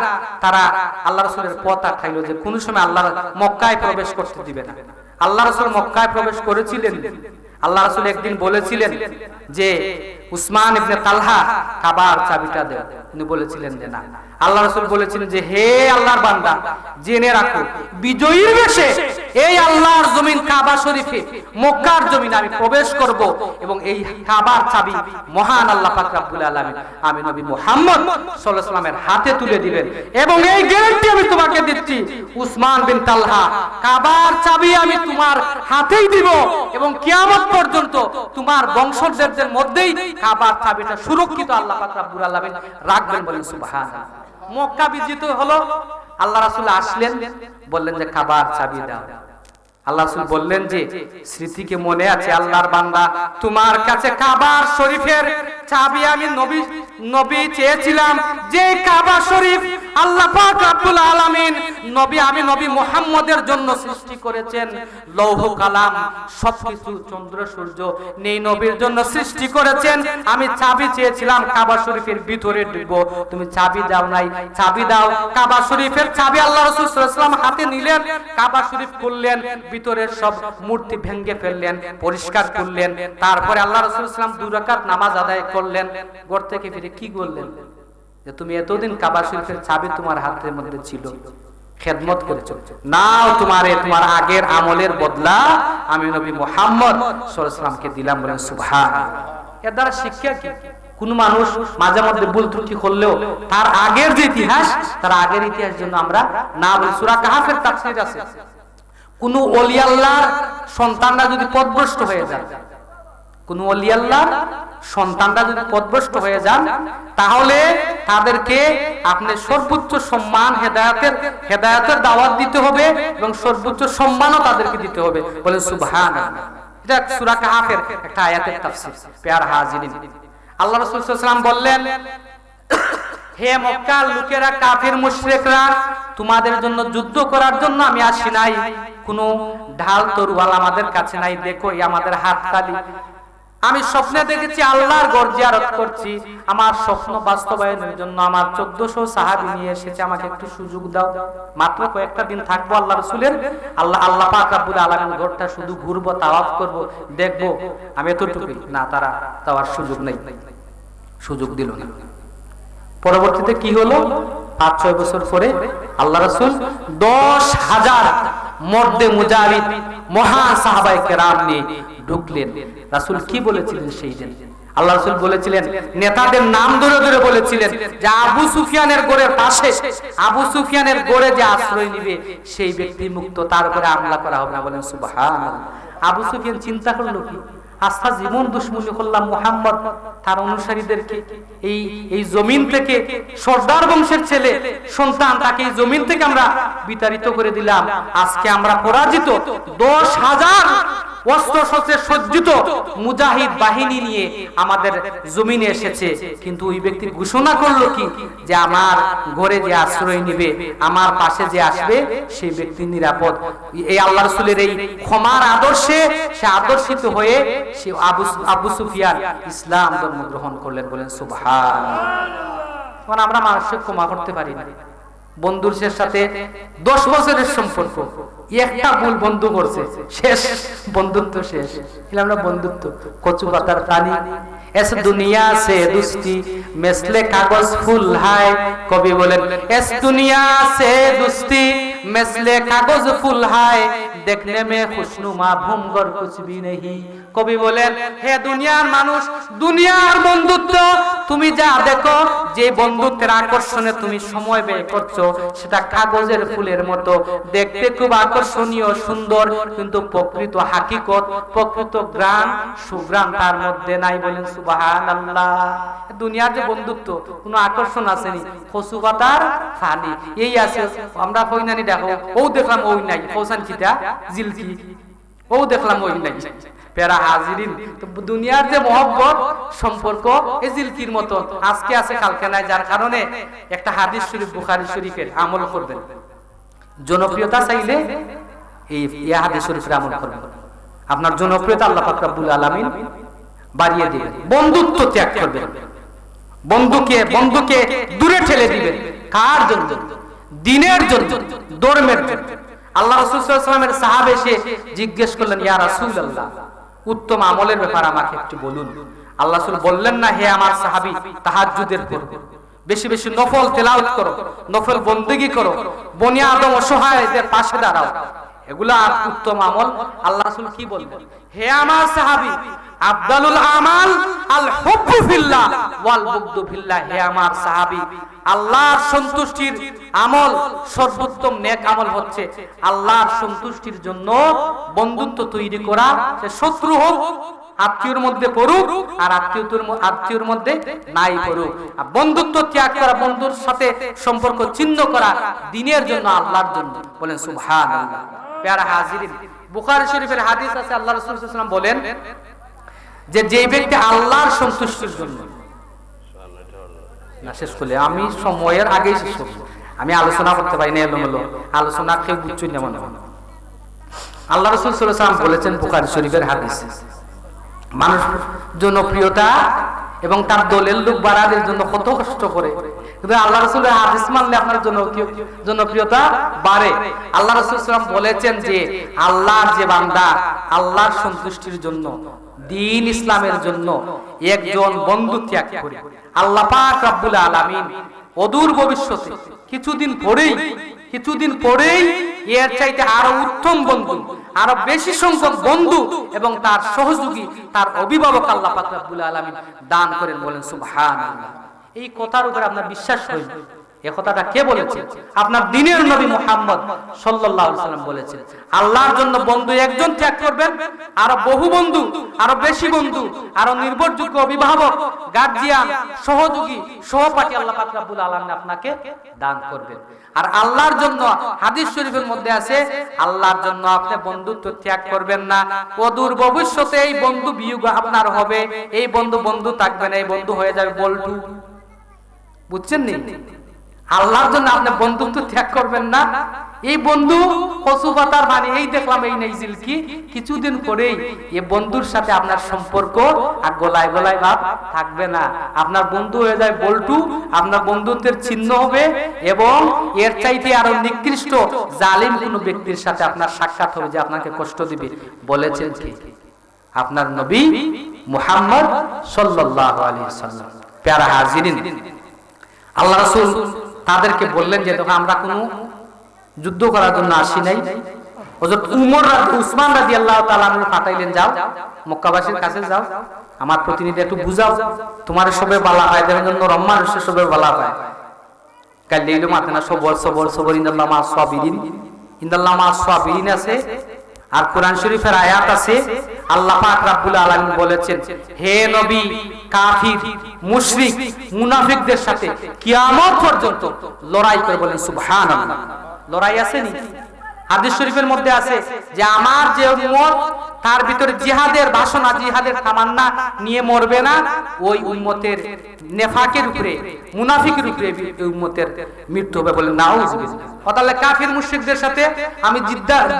Speaker 1: তারা আল্লাহ রাসূলের পথ আটকাইলো যে কোন সময় আল্লাহ মক্কায় প্রবেশ করতে দিবে না। আল্লাহ রাসূল মক্কায় প্রবেশ করেছিলেন। আল্লাহ রাসূল একদিন বলেছিলেন যে উসমান ইবনে তালহা কাবার চাবিটা দেন, তিনি বলেছিলেন যে না। আল্লাহ রাসূল বলেছিলেন যে হে আল্লাহর বান্দা, জেনে রাখো বিজয়ীর বেশে এই আল্লাহর জমিন কাবা শরীফে মক্কার জমিন আমি প্রবেশ করব এবং এই কাবার চাবি মহান আল্লাহ পাক রব্বুল আলামিন আমি নবী মুহাম্মদ সাল্লাল্লাহু আলাইহি ওয়াসাল্লামের হাতে তুলে দিবেন এবং এই গ্যারান্টি আমি তোমাকে দিচ্ছি উসমান বিন তালহা, কাবার চাবি আমি তোমার হাতেই দিব এবং কিয়ামত পর্যন্ত তোমার বংশধরদের মধ্যেই কাবার চাবিটা সুরক্ষিত আল্লাহ পাক রব্বুল আলামিন রাখবেন। বলেন সুবহানাল্লাহ। মক্কা বিজিত হলো, আল্লাহ রাসূল আসলেন, বললেন যে কাবার চাবি দাও। আল্লাহ রাসূল বললেন যে স্মৃতিকে মনে আছে আল্লাহর বান্দা, তোমার কাছে কাবার শরীফের চাবি আমি নবী চেয়েছিলাম, যে কাবা শরীফ আল্লাহ পাক রব্বুল আলামিন আমি নবী মুহাম্মদের জন্য সৃষ্টি করেছেন। লৌহ কালাম সবকিছু, চন্দ্র সূর্য নেই নবীর জন্য সৃষ্টি করেছেন। আমি চাবি চেয়েছিলাম কাবা শরীফের ভিতরে ঢুকবো, তুমি চাবি দাও নাই, চাবি দাও। কাবা শরীফের চাবি আল্লাহ রাসূল সাল্লাল্লাহু আলাইহি ওয়াসাল্লাম হাতে নিলেন, কাবা শরীফ খুললেন, ভিতরের সব মূর্তি ভেঙে ফেললেন, পরিষ্কার করলেন। তারপরে আল্লাহ রাসূল সাল্লাল্লাহু আলাইহি ওয়াসাল্লাম 2 রাকাত নামাজ আদায় করলেন। ঘর থেকে ফিরে কি বললেন যে তুমি এতদিন কাবা শরীফের চাবি তোমার হাতের মধ্যে ছিল, খেদমত করেছো, নাও তোমার আগের আমলের বদলা আমি নবী মুহাম্মদ সাল্লাল্লাহু আলাইহি ওয়াসাল্লামকে দিলাম। বলেন সুবহানাল্লাহ। এর দ্বারা শিক্ষা কি? কোন মানুষ মাঝে মধ্যে ভুল ত্রুটি করলেও তার আগের যে ইতিহাস, তার আগের ইতিহাস জন্য আমরা না বলি। সূরা কাহফের তাফসীর আছে, কোন ওলি আল্লাহর সন্তানরা যদি পথভ্রষ্ট হয়ে যায়, কোন ওলি আল্লাহর সন্তানরা যদি পথভ্রষ্ট হয়ে যান, তাহলে তাদেরকে আপনি সর্বোচ্চ সম্মান হেদায়েতের দাওয়াত দিতে হবে এবং সর্বোচ্চ সম্মানও তাদেরকে দিতে হবে। বলেন সুবহানাল্লাহ। এটা সূরা কাহফের একটা আয়াতের তাফসীর। প্যারা হাজিরিন, আল্লাহ রাসূল সাল্লাল্লাহু আলাইহি ওয়াসাল্লাম বললেন, হে মক্কার লোকেরা, কাফির মুশরিকরা, তোমাদের জন্য যুদ্ধ করার জন্য আমি আসি নাই, কোনো ঢাল তরোয়াল আমাদের কাছে নাই, দেখো এই আমাদের হাত খালি। আমি স্বপ্নে দেখেছি আল্লাহর ঘর জিয়ারত করছি, আমার স্বপ্ন বাস্তবায়নের জন্য আমার 1400 সাহাবী নিয়ে এসেছে, আমাকে একটু সুযোগ দাও, মাত্র কয়েকটা দিন থাকবো আল্লাহ রাসূলের, আল্লাহ পাক রব্বুল আলামিন ঘরটা শুধু ঘুরবো, তাওয়াফ করব, দেখবো। আমি এতটুকুই না, তারা তাওয়ার সুযোগ নেই, সুযোগ দিল না। পরবর্তীতে কি হলো? 5-6 বছর পরে আল্লাহ রাসূল 10,000 মর্দে মুজাহিদ মহান সাহাবায়ে কেরাম নিয়ে ঢুকলেন। রাসূল কি বলেছিলেন সেই দিন? আল্লাহ রাসূল বলেছিলেন, নেতাদের নাম ধরে ধরে বলেছিলেন যে আবু সুফিয়ানের গোরের পাশে, আবু সুফিয়ানের গোরে যে আশ্রয় নিবে সেই ব্যক্তি মুক্ত, তার উপরে হামলা করা হবে না। বলেন সুবহানাল্লাহ। আবু সুফিয়ান চিন্তা করলো কি, আস্থা জীবন দুশ্মনী করলাম মুহাম্মদ তার অনুসারীদেরকে, এই জমিন থেকে সর্দার বংশের ছেলে সন্তান, তাকে এই জমিন থেকে আমরা বিতাড়িত করে দিলাম, আজকে আমরা পরাজিত। 10,000 অস্ত্র শস্ত্রে সজ্জিত মুজাহিদ বাহিনী নিয়ে আমাদের জমিনে এসেছে, কিন্তু ওই ব্যক্তি ঘোষণা করলো কি যে আমার ঘরে যে আশ্রয় নিবে, আমার পাশে যে আসবে সেই ব্যক্তি নিরাপদ। এই আল্লাহ রাসূলের এই ক্ষমার আদর্শে সে আদর্শিত হয়ে সে আবু সুফিয়ান ইসলাম ধর্ম গ্রহণ করলেন। বলেন সুবহানাল্লাহ। আমরা মানুষকে ক্ষমা করতে পারি না। বন্ধুর সাথে 10 বছরের সম্পর্ক, একটা ভুল বন্ধু করছে, শেষ, বন্ধুত্ব শেষ। আমরা বন্ধুত্ব কচু পাতার পানি, এস দুনিয়া সে দুস্তি মেসলে কাগজ ফুল হায়। কবি বলেন, এস দুনিয়া সে দুস্তি মেসলে কাগজ ফুল হায়, দেখনে মে খুশনুমা ভুমগর কুছ ভি নেহি। কবি বলেন, হে দুনিয়ার মানুষ, দুনিয়ার বন্ধুত্ব তুমি যা দেখো, যে বন্ধুত্বের আকর্ষণে তুমি সময় ব্যয় করছো, সেটা কাগজের ফুলের মতো, দেখতে খুব আকর্ষণীয় সুন্দর, কিন্তু প্রকৃত হাকিকত, প্রকৃত গ্রাম সুগ্রাম তার মধ্যে নাই। বলেন সুবহানাল্লাহ। দুনিয়ার যে বন্ধুত্ব কোনো আকর্ষণ আসেনি, কচু পাতার পানি এই আছে। আমরা হইনানি দেখো, ও দেখলাম ওই নাই, ফৌসান কিটা জিলকি, ও দেখলাম ওই নাই। প্যারা হাজিরিন, দুনিয়ার যে মহব্বত সম্পর্ক এই জিলকির মতো, আজকে আছে কালকে নাই, যার কারণে একটা হাদিস শরীফ বুখারী শরীফের আমল করবেন। জনপ্রিয়তা চাইলে এই হাদিস শরীফের আমল করবেন, আপনার জনপ্রিয়তা আল্লাহ পাক রব্বুল আলামিন বাড়িয়ে দিবেন। বন্ধুত্ব ত্যাগ করবেন, বন্ধুকে দূরে ঠেলে দিবেন। কার জন্য? দ্বীনের জন্য, ধর্মের জন্য। আল্লাহ রাসূল সাল্লাল্লাহু আলাইহি ওয়াসাল্লামের সাহাবা এসে জিজ্ঞেস করলেন, ইয়া রাসূলুল্লাহ, উত্তম আমলের ব্যাপারে আমাকে একটু বলুন। আল্লাহ রাসূল বললেন না, হে আমার সাহাবী, তাহাজ্জুদের পড়ো, বেশি বেশি নফল তেলাওয়াত করো, নফল বন্দেগী করো, বনি আদম অসহায়দের পাশে দাঁড়াও, এগুলা আর উত্তম আমল। আল্লাহ রাসূল কি বললেন? হে আমার সাহাবী, আফদালুল আমাল আল হুব্বু ফিল্লাহ ওয়াল বুগদু ফিল্লাহ। হে আমার সাহাবী, আল্লাহর সন্তুষ্টির আমল, সর্বোত্তম নেক আমল হচ্ছে আল্লাহর সন্তুষ্টির জন্য বন্ধুত্ব তৈরি করা, সে শত্রু হোক, আত্মীয়র মধ্যে পড়ুক আর আত্মীয়র মধ্যে নাই পড়ুক, আর বন্ধুত্ব ত্যাগ করা, বন্ধুর সাথে সম্পর্ক ছিন্ন করা দ্বীনের জন্য, আল্লাহর জন্য। বলেন সুবহানাল্লাহ। প্যারা হাজিরিন, বুখারী শরীফের হাদিস আছে, আল্লাহ রাসূল সাল্লাল্লাহু আলাইহি ওয়াসাল্লাম বলেন যে যেই ব্যক্তি আল্লাহর সন্তুষ্টির জন্য, না শেষ করলে আমি সময়ের আগেই শেষ করব, আমি আলোচনা করতে পারি না, এলোমেলো আলোচনা কেউ বুঝছই না মনে হয়। আল্লাহ রাসূল সাল্লাল্লাহু আলাইহি ওয়াসাল্লাম বলেছেন বুখারী শরীফের হাদিস, মানুষ জনপ্রিয়তা এবং তার দলের লোক বাড়ানোর জন্য কত কষ্ট করে, কিন্তু আল্লাহ রাসূলের হাদিস মানলে আপনার জনপ্রিয়তা বাড়ে। আল্লাহ রাসূল সাল্লাল্লাহু আলাইহি ওয়াসাল্লাম বলেছেন যে আল্লাহর যে বান্দা আল্লাহর সন্তুষ্টির জন্য, দ্বীন ইসলামের জন্য একজন বন্ধু ত্যাগ করে, আল্লাহ পাক রব্বুল আলামিন অদূর ভবিষ্যতে কিছুদিন পরেই এর চাইতে আরো উত্তম বন্ধু, আরো বেশি সংখ্যক বন্ধু এবং তার সহযোগী, তার অভিভাবক আল্লাহ পাক রব্বুল আলামিন দান করেন। বলেন সুবহানাল্লাহ। এই কথার উপরে আপনার বিশ্বাস হইল? এই কথাটা কে বলেছে? আপনার দ্বীনের নবী মুহাম্মদ সাল্লাল্লাহু আলাইহি ওয়াসাল্লাম বলেছেন। আল্লাহর জন্য বন্ধু একজন ত্যাগ করবেন, আরো বহু বন্ধু, আরো বেশি বন্ধু, আরো নির্ভরযোগ্য অভিভাবক, গার্জিয়ান, সহযোগী, সহপাঠী আল্লাহ পাক রব্বুল আলামিন আপনাকে দান করবেন। আর আল্লাহর জন্য হাদিস শরীফের মধ্যে আছে, আল্লাহর জন্য আপনি বন্ধুত্ব ত্যাগ করবেন না, অদূর ভবিষ্যতে এই বন্ধু বিয়োগ আপনার হবে, এই বন্ধু থাকবে না, এই বন্ধু হয়ে যাবে বল্টু। বুঝছেন নি? আল্লাহর জন্য আপনি বন্ধুত্ব ত্যাগ করবেন না, এই বন্ধু কচু পাতার মানে এই দেখলাম এই নাইজিল কি, কিছুদিন পরেই এই বন্ধুর সাথে আপনার সম্পর্ক আর গলায় গলায় ভাব থাকবে না, আপনার বন্ধু হয়ে যায় বল্টু, আপনার বন্ধুত্বের চিহ্ন হবে এবং এর চাইতে আরো নিকৃষ্ট জালিম কোনো ব্যক্তির সাথে আপনার সাক্ষাৎ হবে যে আপনাকে কষ্ট দিবে। বলেছেন কি? আপনার নবী মুহাম্মদ সাল্লাল্লাহু আলাইহি ওয়াসাল্লাম। প্যারা হাজিরিন, আল্লাহ রাসূল তাদেরকে বললেন যে দেখো আমরা কোনো যুদ্ধ করার জন্য আসি নাই। হযরত উসমান রাদিয়াল্লাহু তাআলা আনহু পাঠাইলেন, যাও মক্কাবাসীর কাছে যাও, আমার প্রতিনিধি একটু বুঝাও, তোমার সবে বলা হয় দেখার জন্য রহমান সবে বলা হয় কাল্লাইলু মাতানা সবর ইন্নাল্লাহা মা'আস সাবিরিন আছে। আর কোরআন শরীফের আয়াত আছে, আল্লাহ পাক রব্বুল আলামিন বলেছেন, হে নবী কাফির, মুশরিক, মুনাফিকদের সাথে কিয়ামত পর্যন্ত লড়াই করে। বলেন সুবহানাল্লাহ। লড়াই আছে নি? হাদিস শরীফের মধ্যে আছে যে আমার যে উম্মত তার ভিতরে জিহাদের বাসনা, জিহাদের তামান্না নিয়ে মরবে না, ওই উম্মতের নেফাকের উপরে, মুনাফিকের উপরে উম্মতের মৃত্যু হবে। বলেন নাউজুবিল্লাহ। তাহলে কাফির মুশরিকদের সাথে আমি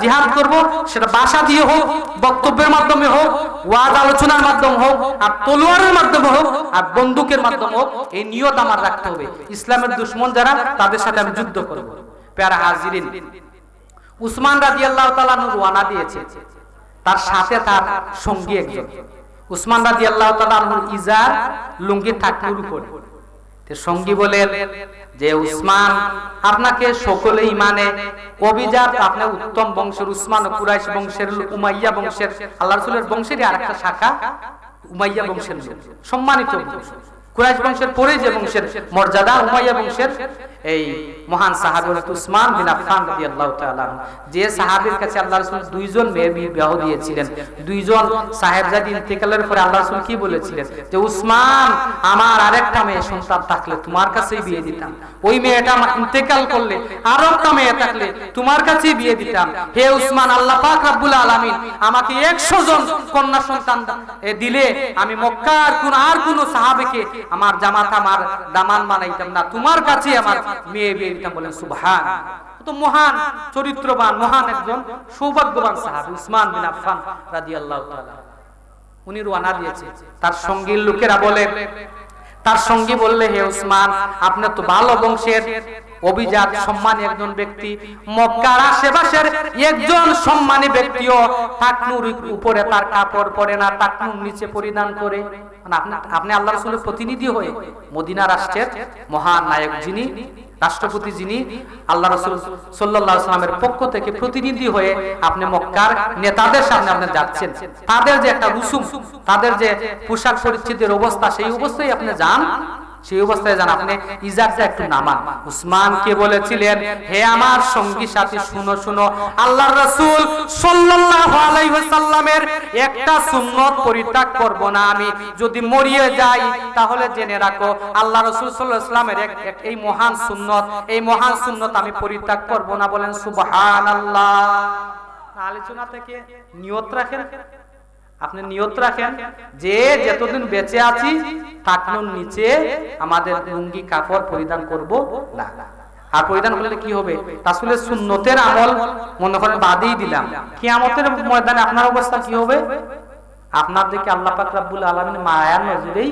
Speaker 1: জিহাদ করব, সেটা ভাষা দিয়ে হোক, বক্তব্যের মাধ্যমে হোক, ওয়াজ আলোচনার মাধ্যমে হোক, আর তলোয়ারের মাধ্যমে হোক, আর বন্দুকের মাধ্যমে হোক, এই নিয়ত আমার রাখতে হবে। ইসলামের দুশমন যারা, তাদের সাথে আমি যুদ্ধ করব। প্যারা হাজিরিন, উসমান রাদিয়াল্লাহু তাআলা রওনা দিয়েছে, তার সাথে তার সঙ্গী একজন। উসমান রাদিয়াল্লাহু তাআলা ইজার লুঙ্গি টাকুর উপরে, তে সঙ্গী বলেন যে উসমান, আপনাকে সকলে ইমানে অভিজাত, আপনি উত্তম বংশের, উসমান কুরাইশ বংশের, উমাইয়া বংশের, আল্লাহ রাসূলের বংশেরই আরেকটা শাখা উমাইয়া বংশের, সম্মানিত কুরাইশ বংশের পরে যে বংশের মর্যাদা, উমাইয়া বংশের এই মহান সাহাবী হযরত উসমান বিন আফফান রাদিয়াল্লাহু তাআলা, যে সাহাবীর কাছে আল্লাহ রাসূল দুইজন মেয়ের বিবাহ দিয়েছিলেন। দুইজন সাহেবজাদী ইন্তেকালের পরে আল্লাহ রাসূল কি বলেছিলেন যে উসমান, আমার আরেকটা মেয়ে সন্তান থাকলে তোমার কাছেই বিয়ে দিতাম, ওই মেয়েটা ইন্তেকাল করলে আরো একটা মেয়ে থাকলে তোমার কাছেই বিয়ে দিতাম। হে উসমান, আল্লাহ পাক রব্বুল আলামিন আমাকে 100 জন কন্যা সন্তান দিলে আমি মক্কার আর কোন সাহাবীকে আমার জামাত, আমার দামান বানাইতাম না, তোমার কাছে আমার মেয়ে বিয়ে দিতাম। বলেন সুবহান। তো মহান চরিত্রবান, মহান একজন সৌভাগ্যবান সাহাবী উসমান বিন আফফান রাদিয়াল্লাহু তাআলা, উনি রওনা দিয়েছে। তার সঙ্গীর লোকেরা বলে, তার সঙ্গী বললে, হে উসমান, আপনি তো ভালো বংশের,
Speaker 2: অভিজাত সম্মানী একজন ব্যক্তি, মক্কার আশেপাশের একজন সম্মানী ব্যক্তিও টাকনুর উপরে তার কাপড় পরে না, টাকনুর নিচে পরিধান করে। আপনি আল্লাহ রাসূলের প্রতিনিধি হয়ে মদিনা রাষ্ট্রের মহান নায়ক যিনি, রাষ্ট্রপতি যিনি, আল্লাহ রাসূল সাল্লাল্লাহু আলাইহি ওয়াসাল্লামের পক্ষ থেকে প্রতিনিধি হয়ে আপনি মক্কার নেতাদের সামনে আপনি যাচ্ছেন, তাদের যে একটা রুসুম, তাদের যে পোশাক পরিচ্ছদের অবস্থা, সেই অবস্থায় আপনি যান, সেই অবস্থায় যান, আপনি ইজারটা একটু নামান। উসমানকে বলেছিলেন, হে আমার সঙ্গী সাথী, শুনো শুনো, আল্লাহর রাসূল সাল্লাল্লাহু আলাইহি ওয়াসাল্লামের একটা সুন্নাত পরিত্যাগ করব না আমি, যদি মরিয়ে যাই তাহলে জেনে রাখো আল্লাহ রাসূল সাল্লাল্লাহু আলাইহি ওয়াসাল্লামের এই মহান সুন্নাত, এই মহান সুন্নাত আমি পরিত্যাগ করব না। বলেন সুবহানাল্লাহ। আলোচনা থেকে নিয়ত রাখেন, আপনি নিয়ত রাখেন যে যতদিন বেঁচে আছি টাকনুর নিচে আমাদের লুঙ্গি কাপড় পরিধান করব না। আর পরিধান করলে কি হবে? রাসূলের সুন্নতের আমল মনে করেন বাদই দিলাম, কিয়ামতের ময়দানে আপনার অবস্থা কি হবে? আপনার দিকে আল্লাহ পাক রব্বুল আলামিন মায়ার নজরেই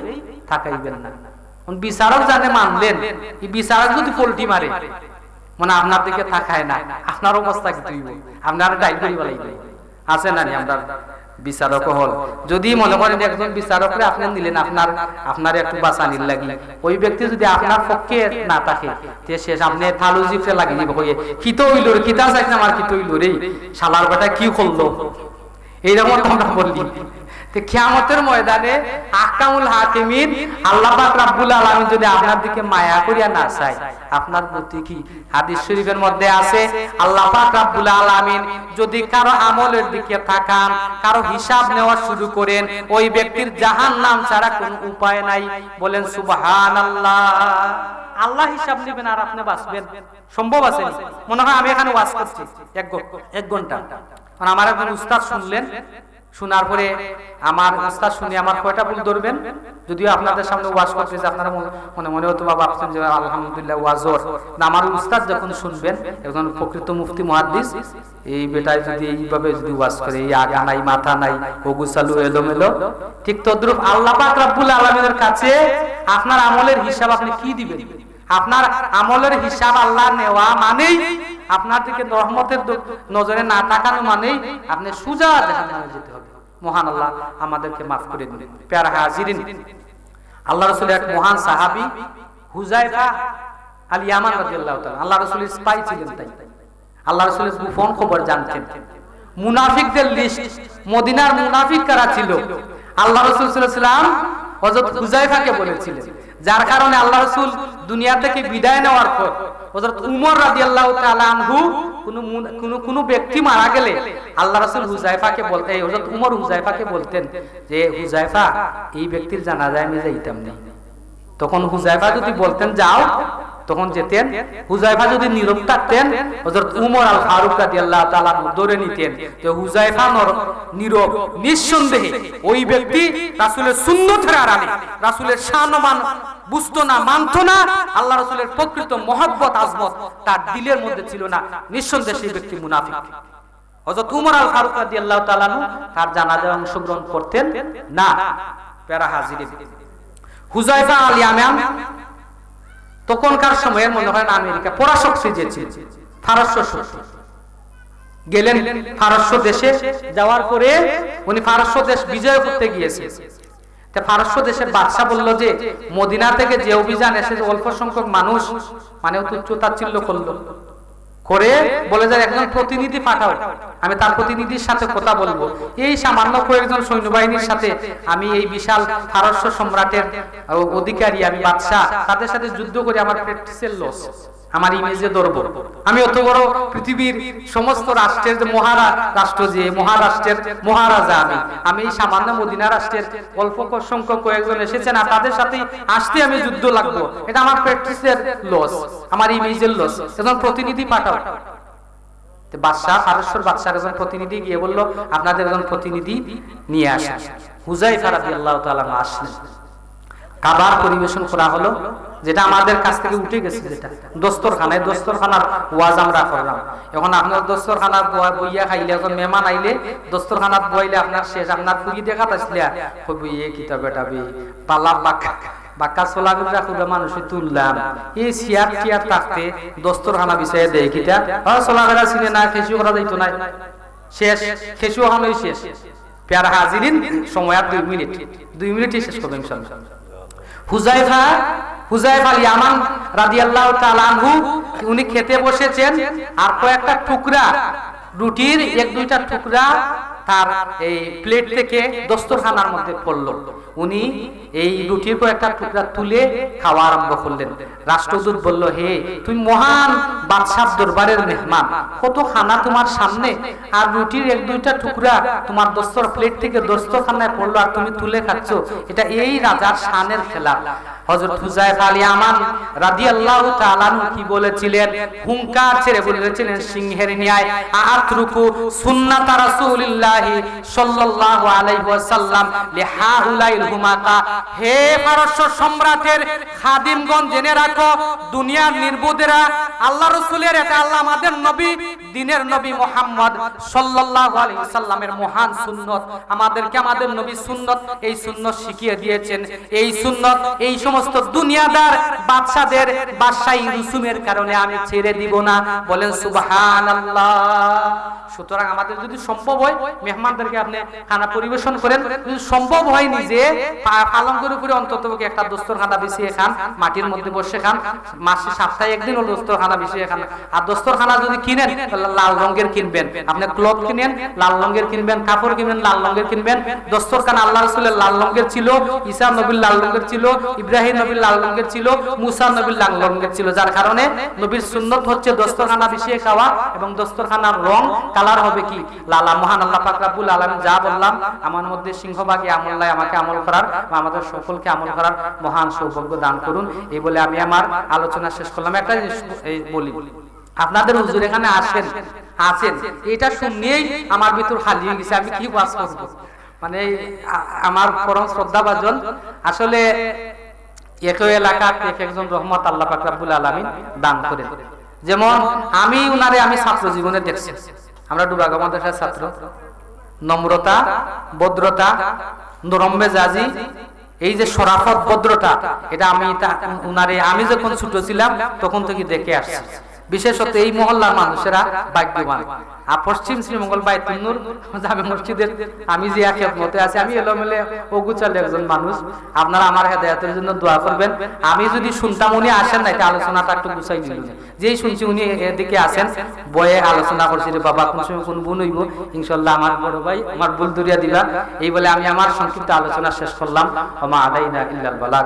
Speaker 2: তাকাইবেন না। বিচারক জানে মানলেন, এই বিচারক যদি পল্টি মারে মানে আপনার দিকে তাকায় না, আপনার অবস্থা কি হইব? আপনার ডাইল করি বলাইবে আছে না? আমরা বিচারক হল, যদি মনে করেন একজন বিচারকরে আপনি নিলেন আপনার একটু বাঁচানির লাগি, ওই ব্যক্তি যদি আপনার পক্ষে না থাকে সে সামনে থালু জিপে লাগিয়ে দিব, কিতো হইল রে, কিতা চাইছে আমার, কিতো হইল রে, শালার বেটা কি করলো, এইরকম আমরা বললি। কিয়ামতের ময়দানে আহকামুল হাকিমিন আল্লাহ পাক রব্বুল আলামিন যদি আপনার দিকে মায়া করিয়া না চায়, আপনার প্রতি কি? হাদিস শরীফের মধ্যে আছে, আল্লাহ পাক রব্বুল আলামিন যদি কারো আমলের দিকে তাকান, কারো হিসাব নেওয়া শুরু করেন, ওই ব্যক্তির জাহান্নাম ছাড়া কোনো উপায় নাই। বলেন সুবহানাল্লাহ। আল্লাহ হিসাব নেবেন আর আপনি বাঁচবেন, সম্ভব আছে? মনে হয় আমি এখানে ওয়াজ করছি এক ঘন্টা, আমার একজন উস্তাদ শুনলেন, শোনার পরে আমার উস্তাদ শুনে আমার কয়টা ভুল ধরবেন? যদিও আপনাদের সামনে ওয়াজ করতেছে, আপনারা মনে মনে হয়তো বা ভাবছেন যে আলহামদুলিল্লাহ ওয়াজর, আমার উস্তাদ যখন শুনবেন, একজন প্রকৃত মুফতি মুহাদ্দিস, এই বেটায় যদি এইভাবে যদি ওয়াজ করে, এই আগা নাই মাথা নাই, ওগুসালু এলোমেলো, ঠিক তদ্রুপ আল্লাহ পাক রব্বুল আলামিনের কাছে আপনার আমলের হিসাব আপনি কি দিবেন? আপনার আমলের হিসাব আল্লাহ নেওয়া মানেই, আপনার দিকে রহমতের নজরে না তাকানো মানেই আপনি সুজা জাহান্নামে যেতে হবে। মহান আল্লাহ আমাদেরকে মাফ করে দিন। প্যারা হাজিরিন, আল্লাহ রাসূলের এক মহান সাহাবী হুযায়ফা আল ইয়ামান রাদিয়াল্লাহু তাআলা আল্লাহ রাসূলের স্পাই ছিলেন, তাই আল্লাহ রাসূলের গোপন খবর জানতেন। মুনাফিকদের লিস্ট, মদিনার মুনাফিক কারা ছিল আল্লাহ রাসূল সাল্লাল্লাহু আলাইহি ওয়াসাল্লাম হযরত হুযায়ফাকে বলেছিলেন, যার কারণে আল্লাহ রাসূল দুনিয়া থেকে বিদায় নেওয়ার পর হযরত উমর রাদিয়াল্লাহু তাআলা আনহু কোন ব্যক্তি মারা গেলে আল্লাহ রাসূল হুযায়ফাকে বলতেন, হযরত উমর হুযায়ফাকে বলতেন যে হুযায়ফা এই ব্যক্তির জানাজায় আমি যাইতাম না। তখন হুযায়ফা যদি বলতেন যাও, তখন যেতেন। হুযায়ফা যদি নীরব থাকতেন, হযরত উমর আল ফারুক রাদিয়াল্লাহু তাআলা ধরে নিতেন যে হুযায়ফা নীরব, নিঃসন্দেহে ওই ব্যক্তি রাসূলের সুন্নতের আড়ালে রাসূলের শান-মান বুঝতো না, মানতো না, আল্লাহ রাসূলের প্রকৃত মহব্বত আজমত তার দিলের মধ্যে ছিল না, নিঃসন্দেহে সেই ব্যক্তি মুনাফিক। হযরত উমর আল ফারুক রাদিয়াল্লাহু তাআলা তার জানাজায় অংশগ্রহণ করতেন না। প্যারা হাজিরিন, হুযায়ফা আল ইয়ামান তখনকার সময়ের মনে হয় আমেরিকা পরাশক্তি যে ছিল, ফারস্য শক্তি, গেলেন ফারস্য দেশে। যাওয়ার পরে উনি ফারস্য দেশ বিজয় করতে গিয়েছেন। ফারস্য দেশের বাদশা বলল যে মদিনা থেকে যে অভিযান এসেছে অল্প সংখ্যক মানুষ মানে তুচ্ছ-তাচ্ছিল্য করলো, করে বলে যায় একজন প্রতিনিধি পাঠাও, আমি তার প্রতিনিধির সাথে কথা বলবো। এই সামান্য কয়েকজন সৈন্যবাহিনীর সাথে আমি এই বিশাল ফারস্য সম্রাটের অধিকারী, আমি বাদশা, তাদের সাথে যুদ্ধ করে আমার প্র্যাকটিসের লস, আমার ইমেজে ধরবো। আমি অত বড় পৃথিবীর সমস্ত রাষ্ট্রের যে রাষ্ট্র, যে মহারাষ্ট্রের মহারাজা, আমি এই সামান্য মদিনা রাষ্ট্রের অল্প সংখ্যক কয়েকজন এসেছেন আর তাদের সাথে আসতে আমি যুদ্ধ লাগবো, এটা আমার প্র্যাকটিসের লস, আমার ইমেজের লস, একজন প্রতিনিধি পাঠাও। বাদশাহ, ফারস্যর বাদশার একজন প্রতিনিধি গিয়ে বলল আপনাদের একজন প্রতিনিধি নিয়ে আসেন। হুযায়ফা রাদিয়াল্লাহু তাআলা আসলেন, খাবার পরিবেশন করা হলো, যেটা আমাদের কাছ থেকে উঠে গেছে, যেটা দস্তরখানার ওয়াজ আমরা করলাম। এখন আপনার দস্তরখানার বইয়া খাইলে, এখন মেহমান আইলে দস্তরখানাত বইলে আপনার শেষ, আপনার পুরি দেখা আসলে বইয়ে কিতাব এটা পালা পাক
Speaker 1: বাক্কা চোলা করে খুদা মানুষই তুললাম, এই চেয়ার টিয়ার থাকতে দস্তরখানা বিছাইয়া দেয় কিটা চোলা ফেরা চিনে না, খেসিও করা যাইতো না, শেষ খেসিও খানোই শেষ। প্যারা হাজিরিন, সময় আর 2 মিনিটই শেষ করবো ইনশাআল্লাহ। হুযায়ফা ইয়ামান রাদিয়াল্লাহু তাআলা আনহু, উনি খেতে বসেছেন আর কয়েকটা টুকরা রুটির 1-2টা টুকরা তার এই প্লেট থেকে দস্তরখানার মধ্যে পড়ল। উনি এই রুটির কয়েকটা টুকরা তুলে খাওয়া আরম্ভ করলেন। রাষ্ট্রদূত বলল, হে তুমি মহান বাদশাহ দরবারের মেহমান, কত খানা তোমার সামনে, আর রুটির 1-2টা টুকরা তোমার দস্তর প্লেট থেকে দস্তরখানায় পড়লো আর তুমি তুলে খাচ্ছ, এটা এই রাজার শানের খেলা। হযরত হুযায়ফা ইয়ামান রাদিয়াল্লাহু তাআলা কি বলেছিলেন? হুঙ্কার ছেড়ে বলেছিলেন সিংহের ন্যায়, আতরুকু সুন্নাত রাসূলিল্লাহি সাল্লাল্লাহু আলাইহি ওয়াসাল্লাম লিহাউলাইল হুমাকা। হে পারস্য সম্রাটের খাদিমগণ, জেনে রাখো, দুনিয়ার নির্বোধেরা আল্লাহ রাসূলের, এটা আল্লাহ আমাদের নবী, দ্বীনের নবী মুহাম্মদ সাল্লাল্লাহু আলাইহি ওয়াসাল্লামের মহান সুন্নাত, আমাদেরকে আমাদের নবী সুন্নাত, এই সুন্নাত শিখিয়ে দিয়েছেন। এই সুন্নাত এই সমস্ত দুনিয়াদার বাদশাদের বাদশাহী রুসুমের কারণে আমি ছেড়ে দিব না। বলেন সুবহানাল্লাহ। সুতরাং আমাদের যদি সম্ভব হয় মেহমানদেরকে আপনি খানা পরিবেশন করেন, যদি সম্ভব হয় নিজে পালন করে অন্তত একটা দস্তরখানা বিছিয়ে খান, মাটির মধ্যে বসে খান, মাসে সপ্তাহে একদিন হলো দস্তরখানা বিছিয়ে খান। আর দস্তরখানা যদি কিনেন তাহলে লাল রঙের কিনবেন, আপনি ক্লথ কিনেন লাল রঙের কিনবেন, কাপড় কিনবেন লাল রঙের কিনবেন। দস্তরখানা আল্লাহ রাসূলের লাল রঙের ছিল, ঈসা নবীর লাল রঙের ছিল, ইব্রাহিম নবীর লাল রঙের ছিল, মুসা নবীর লাল রঙের ছিল। যার কারণে নবীর সুন্নাত হচ্ছে দস্তরখানা বিছিয়ে খাওয়া, এবং দস্তরখানার রং কালার হবে কি লালা। মহান আল্লাহ পাক রব্বুল আলামিন যা বললাম, আমার মধ্যে সিংহভাগই আমল্লাহ, আমাকে আমল করার বা আমাদের সকলকে আমল করার মহান সৌভাগ্য দান করুন। এই বলে আমি আমার আলোচনা শেষ করলাম। একটা জিনিস বলি, আপনাদের হুজুর এখানে আছেন, এটা শুনিয়েই আমার ভিতর খালি হয়ে গেছে, আমি কি ওয়াজ করব। মানে আমার পরম শ্রদ্ধাভাজন, আসলে একই এলাকা একজন রহমত আল্লাহ পাক রব্বুল আলামিন দান করেন। যেমন আমি উনারে আমি ছাত্র জীবনে দেখছি, আমরা ডুবাগা মাদ্রাসার ছাত্র, নম্রতা, ভদ্রতা, নরম মেজাজি, এই যে শরাফত, ভদ্রতা, এটা আমি উনারে আমি যখন ছোট ছিলাম তখন থেকে দেখে আসছি। বিশেষত এই মহল্লার মানুষেরা ভাগ্যবান। আর পশ্চিম শ্রীমঙ্গল বাইতুল নূর জামে মসজিদের আমি যে খেদমতে আছি, আমি এলোমেলে অগুচাল একজন মানুষ। আপনারা আমার হেদায়েতের জন্য দোয়া করবেন। আমি যদি শুনতাম উনি আসেন না, এটা আলোচনাটা একটু গুছাই নিল। যেই শুনছি উনি এদিকে আসেন, বয়ে আলোচনা করছি, রে বাবা কোন সময় কোন ভুল হইব, ইনশাআল্লাহ আমার বড় ভাই আমার ভুল দরিয়া দিবা। এই বলে আমি আমার সংক্ষিপ্ত আলোচনা শেষ করলাম। ওয়া মা আলাইনা ইল্লাল বালাগ।